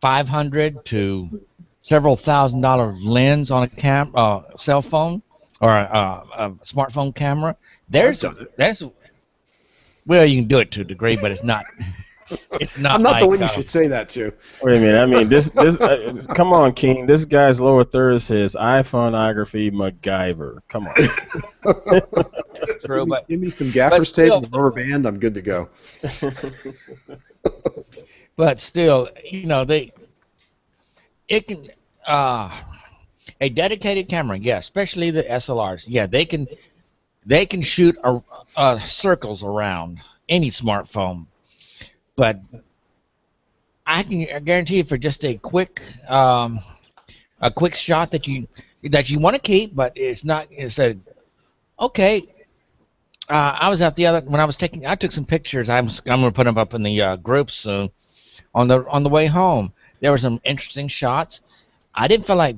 $500 to several $1,000 lens on a cell phone or a smartphone camera. Well, you can do it to a degree, but it's not. It's not. I'm not the one you should say that to. Wait a minute. I mean, this. Come on, King. This guy's lower third says iPhoneography MacGyver. Come on. True, but give me some gaffer's tape and a rubber band. I'm good to go. But still, it can. A dedicated camera, yeah, especially the SLRs, yeah, they can shoot circles around any smartphone. But I guarantee you, for just a quick shot that you want to keep, but it's not. Okay. I was out when I took some pictures. I'm going to put them up in the groups soon. On the way home, there were some interesting shots. I didn't feel like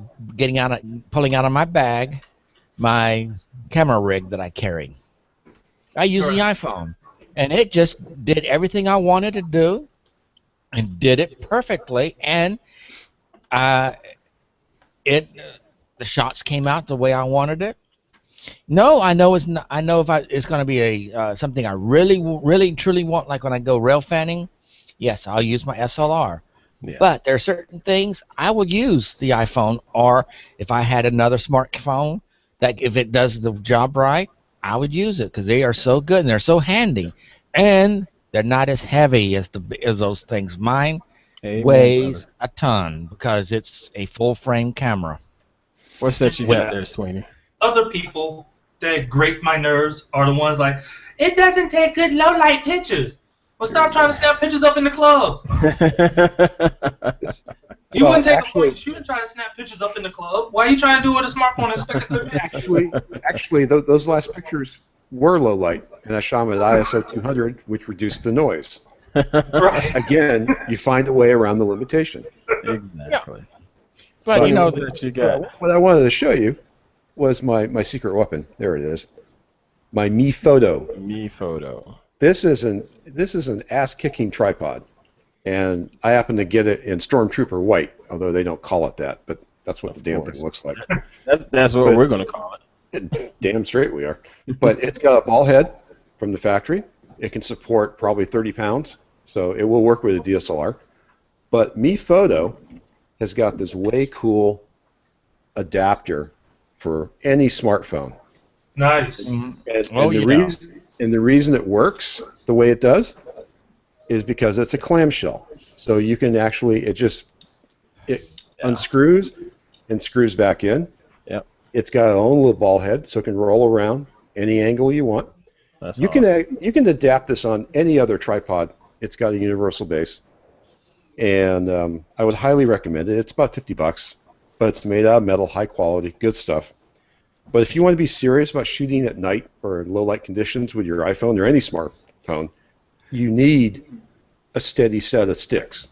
pulling out of my bag my camera rig that I carry. I use the iPhone, and it just did everything I wanted to do, and did it perfectly. And the shots came out the way I wanted it. No, I know it's not. I know if it's going to be something I really, really, truly want, like when I go rail fanning. Yes, I'll use my SLR. Yeah. But there are certain things I will use the iPhone, or if I had another smartphone that if it does the job right, I would use it because they are so good and they're so handy, and they're not as heavy as those things. Mine weighs a ton because it's a full frame camera. What's that you got there, Sweeney? Other people that grate my nerves are the ones like, it doesn't take good low light pictures. Well, stop trying to snap pictures up in the club. You wouldn't take a point shoot and try to snap pictures up in the club. Why are you trying to do it with a smartphone and expect a good picture? Actually, those last pictures were low light, and I shot them at ISO 200, which reduced the noise. Right. Again, you find a way around the limitation. Exactly. Yeah. But so that you got. What I wanted to show you was my secret weapon. There it is. my Mi Photo. Mi Photo. This is an ass-kicking tripod, and I happen to get it in Stormtrooper white, although they don't call it that, but that's what the damn thing looks like. That's what we're gonna call it. Damn straight we are. But it's got a ball head from the factory. It can support probably 30 pounds, so it will work with a DSLR. But Mi Photo has got this way cool adapter for any smartphone. Nice. And the reason it works the way it does is because it's a clamshell. So you can actually, it unscrews and screws back in. Yep. It's got its own little ball head, so it can roll around any angle you want. That's you awesome. You can adapt this on any other tripod. It's got a universal base, and I would highly recommend it. It's about $50, but it's made out of metal, high quality, good stuff. But if you want to be serious about shooting at night or in low light conditions with your iPhone or any smartphone, you need a steady set of sticks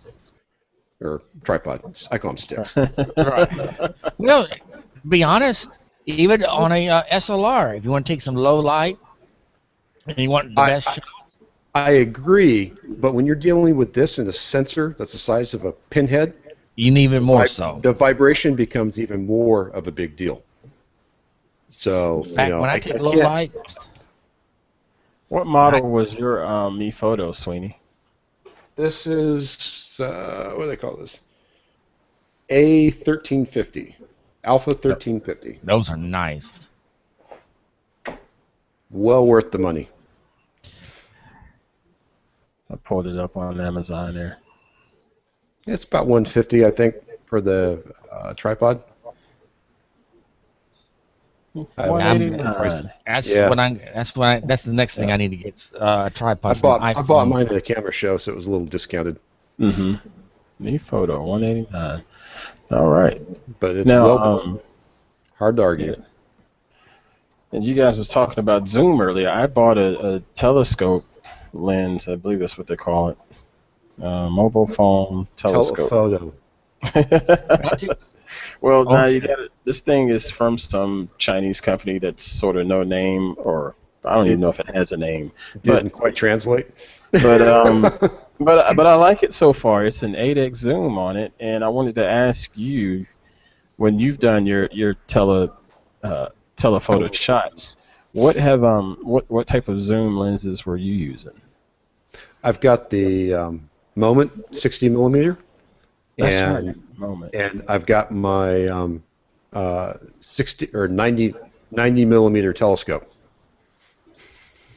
or tripod. I call them sticks. Right. Well, to be honest, even on a SLR, if you want to take some low light and you want the best shot. I agree, but when you're dealing with this and a sensor that's the size of a pinhead, you need even more so. The vibration becomes even more of a big deal. So, in fact, when I take low light. What model was your Mi Photo, Sweeney? This is what do they call this? A1350, Alpha 1350. Those are nice. Well worth the money. I pulled it up on Amazon there. It's about $150, I think, for the tripod. That's the next thing I need to get. Tripod. I bought mine at a camera show, so it was a little discounted. Mm-hmm. Mi Photo, $189. All right, but it's hard to argue. Yeah. And you guys was talking about zoom earlier. I bought a telescope lens. I believe that's what they call it. Mobile phone telescope. Telephoto. Well, now you got it. This thing is from some Chinese company that's sort of no name, or I don't even know if it has a name. Didn't quite translate. But but I like it so far. It's an 8x zoom on it, and I wanted to ask you, when you've done your telephoto shots, what type of zoom lenses were you using? I've got the Moment 60 millimeter. That's right. Moment. And I've got my 60 or 90 millimeter telescope.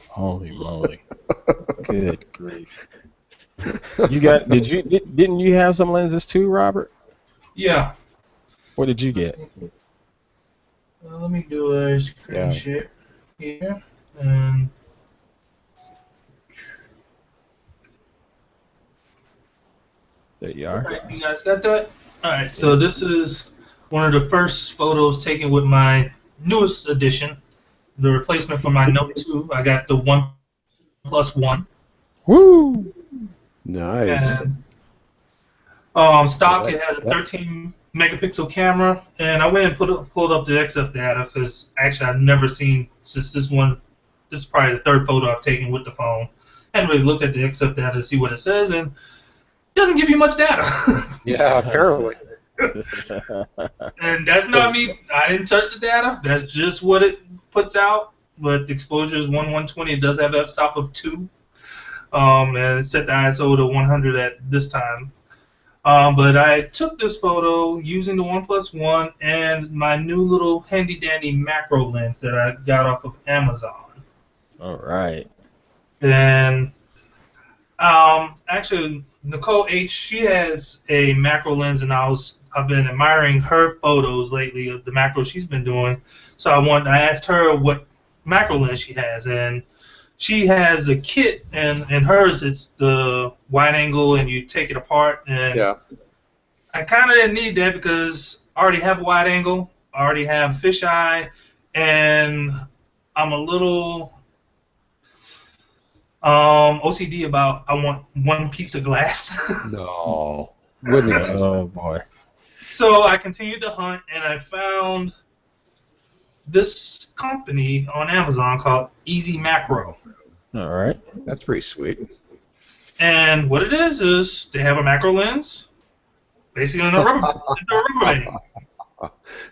Holy moly! Good grief! Didn't you have some lenses too, Robert? Yeah. What did you get? Well, let me do a screen share here, and there you are. All right, you guys got that? All right, so this is one of the first photos taken with my newest edition, the replacement for my Note 2. I got the 1+1. Woo! Nice. And, stock, it has a 13 megapixel camera, and I went and pulled up the XF data because actually I've never seen, since this is probably the third photo I've taken with the phone. I hadn't really looked at the XF data to see what it says, and it doesn't give you much data. Yeah, apparently. And that's not me. I didn't touch the data. That's just what it puts out. But the exposure is 1/120. It does have an f-stop of 2. And it set the ISO to 100 at this time. But I took this photo using the 1+1 and my new little handy-dandy macro lens that I got off of Amazon. All right. And actually, Nicole H, she has a macro lens, and I've been admiring her photos lately of the macros she's been doing. So I asked her what macro lens she has, and she has a kit, and hers it's the wide angle, and you take it apart. And yeah. I kind of didn't need that because I already have wide angle, I already have fisheye, and I'm a little OCD about I want one piece of glass. No, wouldn't it? Oh boy. So I continued to hunt, and I found this company on Amazon called Easy Macro. All right. That's pretty sweet. And what it is they have a macro lens, basically in a rubber band.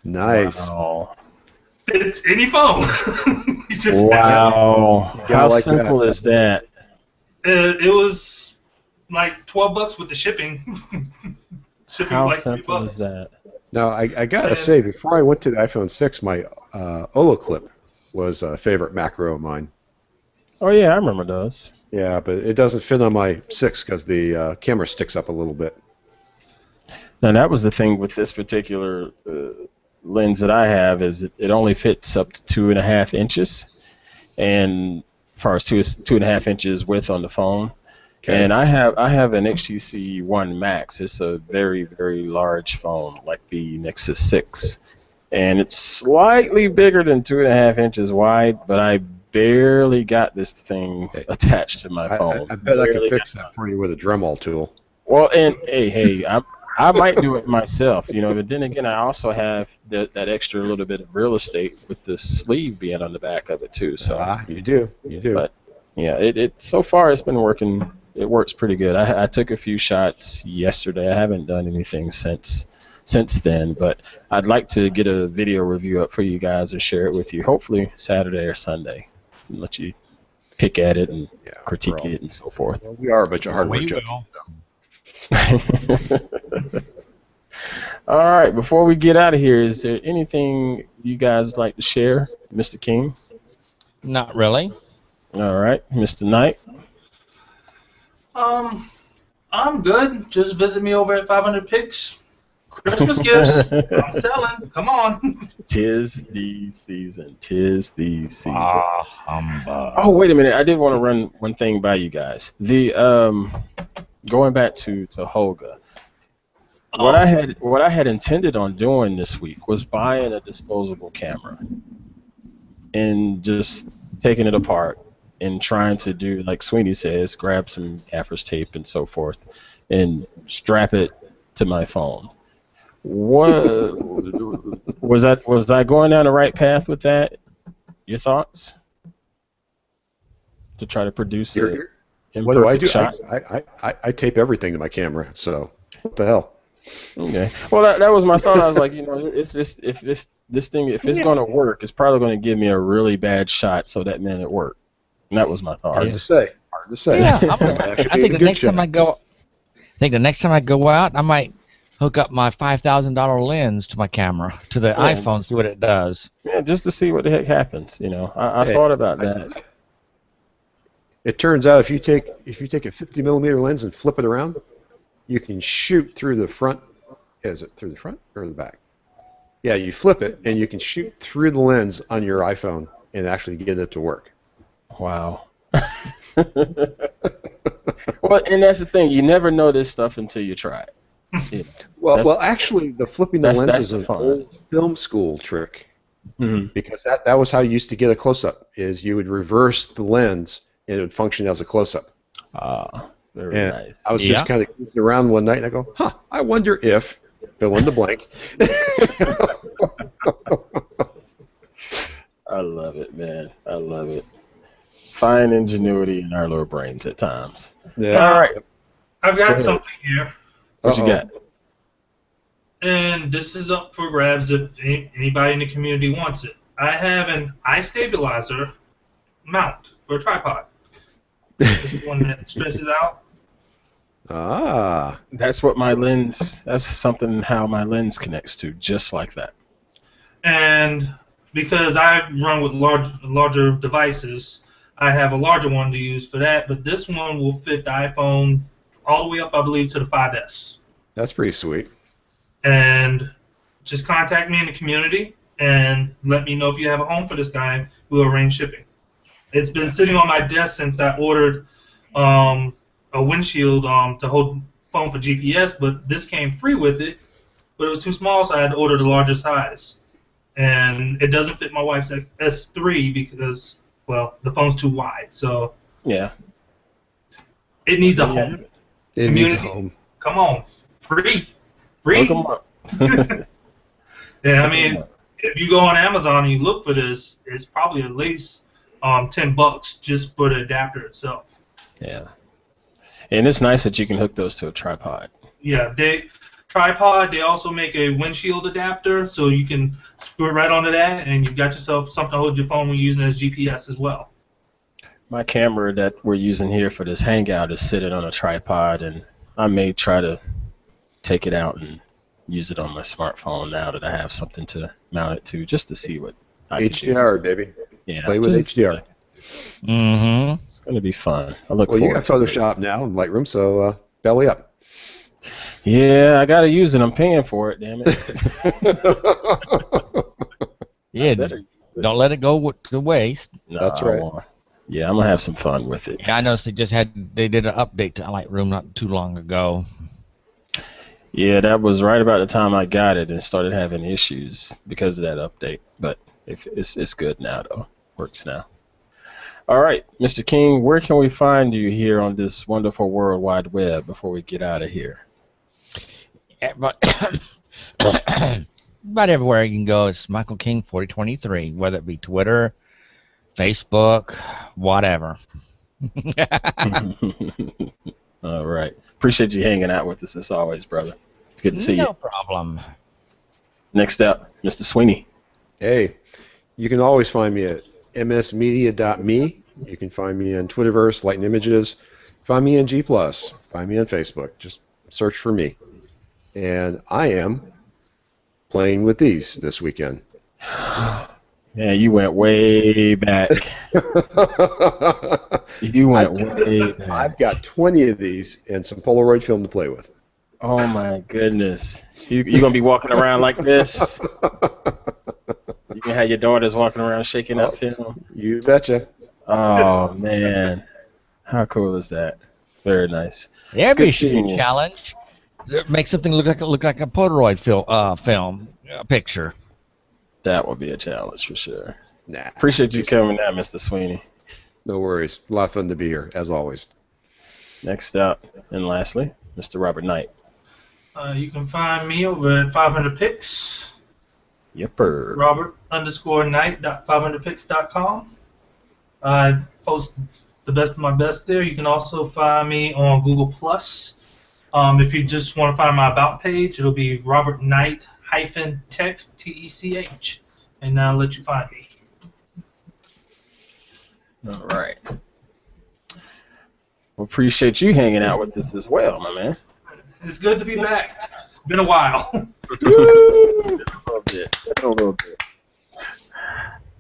Nice. Wow. Fits any phone. You just Wow. Yeah, How I like simple that. is that? It was like $12 with the shipping. Shipping How like simple $3. is that? Now, I gotta say, before I went to the iPhone 6, my Olo Clip was a favorite macro of mine. Oh yeah, I remember those. Yeah, but it doesn't fit on my 6 because the camera sticks up a little bit. Now that was the thing with this particular lens that I have is it only fits up to 2.5 inches, and as far as 2.5 inches width on the phone. Okay. And I have an HTC One Max. It's a very, very large phone, like the Nexus 6, and it's slightly bigger than 2.5 inches wide, but I barely got this thing attached to my phone. I bet I Barely can fix that for you with a Dremel tool. Well, and hey, I might do it myself, but then again, I also have that extra little bit of real estate with the sleeve being on the back of it too. So, You do. but yeah, it so far it's been working. It works pretty good. I took a few shots yesterday. I haven't done anything since then, but I'd like to get a video review up for you guys and share it with you. Hopefully Saturday or Sunday, and let you pick at it and critique it and so forth. Well, we are a bunch of hardware We junkies. will. All right, before we get out of here, is there anything you guys would like to share, Mr. King? Not really. All right, Mr. Knight. I'm good. Just visit me over at 500 Picks. Christmas gifts. I'm selling. Come on. Tis the season. Tis the season. Humbug. Oh, wait a minute. I did want to run one thing by you guys. The going back to holga. What I had intended on doing this week was buying a disposable camera and just taking it apart and trying to do, like Sweeney says, grab some gaffer's tape and so forth and strap it to my phone. What was I going down the right path with that? Your thoughts? To try to produce an What do I imperfect do? shot? I tape everything to my camera, so what the hell? Okay. Well, that was my thought. I was like, it's if it's going to work, it's probably going to give me a really bad shot, so that meant it worked. And that was my thought. Hard to say. Yeah, That should I be think a the good next time shot. I go out, I might hook up my $5,000 lens to my camera, to the iPhone, see what it does. Yeah, just to see what the heck happens. I thought about that. It turns out if you take a 50mm lens and flip it around, you can shoot through the front. Is it through the front or the back? Yeah, you flip it and you can shoot through the lens on your iPhone and actually get it to work. Wow. Well, and that's the thing. You never know this stuff until you try it. Well, actually, the flipping the lens that's is the an fun. old film school trick Mm-hmm. because that was how you used to get a close-up. Is you would reverse the lens and it would function as a close-up. Very And nice. I was just kind of goofing around one night and I go, I wonder if fill in the blank. I love it, man. I love it. Fine ingenuity in our little brains at times. Yeah. All right. I've got something here, What you got? and this is up for grabs if anybody in the community wants it. I have an eye stabilizer mount for a tripod. This is one that stretches out. That's what my lens. That's something how my lens connects to, just like that. And because I run with larger devices, I have a larger one to use for that. But this one will fit the iPhone all the way up, I believe, to the 5S. That's pretty sweet. And just contact me in the community and let me know if you have a home for this guy. We'll arrange shipping. It's been sitting on my desk since I ordered a windshield to hold phone for GPS, but this came free with it, but it was too small, so I had to order the larger size. And it doesn't fit my wife's S3 because, well, the phone's too wide. So Yeah. it needs a home. It needs a home. Come on. Free. Hook 'em up. Yeah, I mean, if you go on Amazon and you look for this, it's probably at least $10 just for the adapter itself. Yeah. And it's nice that you can hook those to a tripod. Yeah, tripod. They also make a windshield adapter, so you can screw it right onto that, and you've got yourself something to hold your phone when you're using it as GPS as well. My camera that we're using here for this hangout is sitting on a tripod, and I may try to take it out and use it on my smartphone now that I have something to mount it to, just to see what I can do. HDR, baby. Yeah, Play with HDR. Mm-hmm. It's going to be fun. I look Well, you forward got to it. Photoshop now in Lightroom, so belly up. Yeah, I got to use it. I'm paying for it, damn it. Yeah, better use it. don't let it go to waste. No, That's I right. won't. Yeah, I'm going to have some fun with it. Yeah, I noticed they did an update to Lightroom not too long ago. Yeah, that was right about the time I got it and started having issues because of that update. But it's good now, though. Works now. All right, Mr. King, where can we find you here on this wonderful World Wide Web before we get out of here? But about everywhere you can go, it's Michael King 4023, whether it be Twitter, Facebook, whatever. All right. Appreciate you hanging out with us as always, brother. It's good to see No you. problem. Next up, Mr. Sweeney. Hey, you can always find me at msmedia.me. You can find me on Twitterverse, Light and Images. Find me on G+. Find me on Facebook. Just search for me. And I am playing with these this weekend. Yeah, you went way back. You went way back. I've got 20 of these and some Polaroid film to play with. Oh my goodness. You gonna be walking around like this? You can have your daughters walking around shaking up film? You betcha. Oh man. How cool is that? Very nice. There'd be good a seeing you. challenge. Make something look like a Polaroid film picture. That will be a challenge for sure. Nah. Appreciate you coming out, Mr. Sweeney. No worries. A lot of fun to be here, as always. Next up, and lastly, Mr. Robert Knight. You can find me over at 500pix. Yepper. Robert_Knight.500pix.com. I post the best of my best there. You can also find me on Google+. If you just want to find my About page, it'll be Robert Knight -Tech, TECH. And now I'll let you find me. All right. Well, appreciate you hanging out with us as well, my man. It's good to be back. It's been a while. A little bit.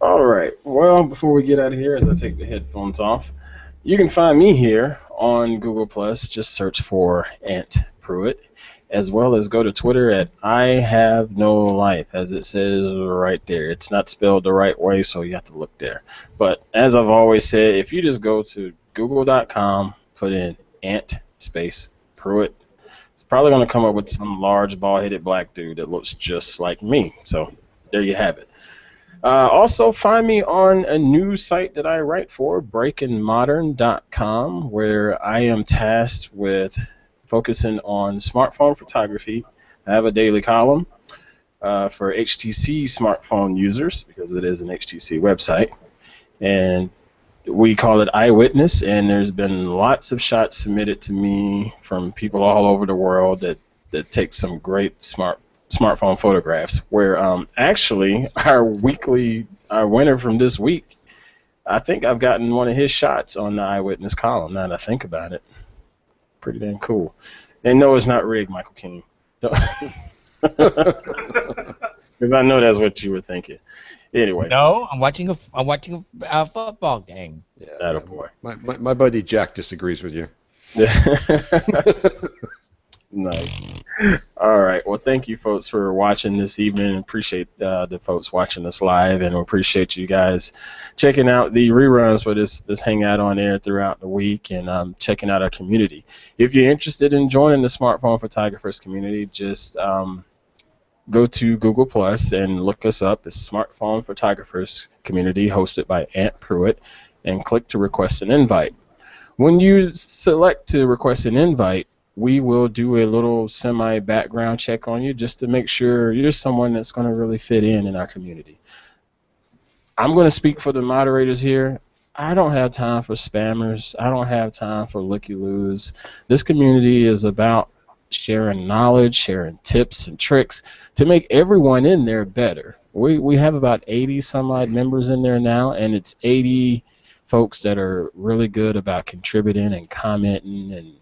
All right. Well, before we get out of here, as I take the headphones off, you can find me here on Google+. Just search for Ant Pruitt, as well as go to Twitter at I Have No Life, as it says right there. It's not spelled the right way, so you have to look there. But as I've always said, if you just go to google.com, put in Ant space Pruitt, it's probably going to come up with some large bald-headed black dude that looks just like me. So there you have it. Also, find me on a new site that I write for, breakingmodern.com, where I am tasked with focusing on smartphone photography. I have a daily column for HTC smartphone users, because it is an HTC website. And we call it Eyewitness, and there's been lots of shots submitted to me from people all over the world that take some great smartphone photographs, where actually our winner from this week, I think I've gotten one of his shots on the Eyewitness column, now that I think about it. Pretty damn cool. And no, it's not rigged, Michael King. Because I know that's what you were thinking. Anyway. No, I'm watching a football game. Yeah, That boy. My buddy Jack disagrees with you. Nice. All right. Well, thank you, folks, for watching this evening. Appreciate the folks watching us live, and we appreciate you guys checking out the reruns for this hangout on air throughout the week, and checking out our community. If you're interested in joining the Smartphone Photographers community, just go to Google Plus and look us up. It's Smartphone Photographers Community, hosted by Ant Pruitt, and click to request an invite. When you select to request an invite, we will do a little semi-background check on you just to make sure you're someone that's going to really fit in our community. I'm going to speak for the moderators here. I don't have time for spammers. I don't have time for looky-loos. This community is about sharing knowledge, sharing tips and tricks to make everyone in there better. We have about 80 some odd members in there now, and it's 80 folks that are really good about contributing and commenting, and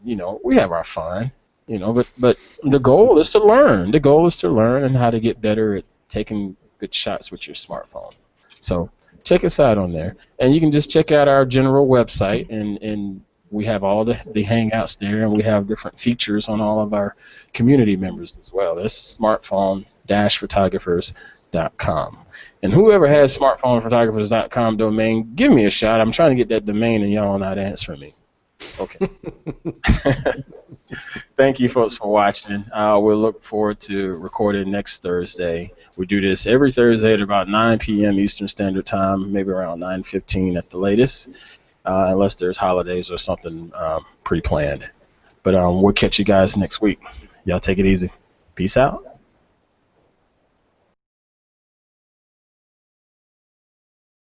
we have our fun, but the goal is to learn. The goal is to learn and how to get better at taking good shots with your smartphone. So check us out on there, and you can just check out our general website, and we have all the hangouts there, and we have different features on all of our community members as well. That's smartphone-photographers.com. And whoever has smartphonephotographers.com domain, give me a shout. I'm trying to get that domain, and y'all are not answering me. Okay. Thank you, folks, for watching. We'll look forward to recording next Thursday. We do this every Thursday at about 9 p.m. Eastern Standard Time, maybe around 9:15 at the latest, unless there's holidays or something pre-planned. But we'll catch you guys next week. Y'all take it easy. Peace out.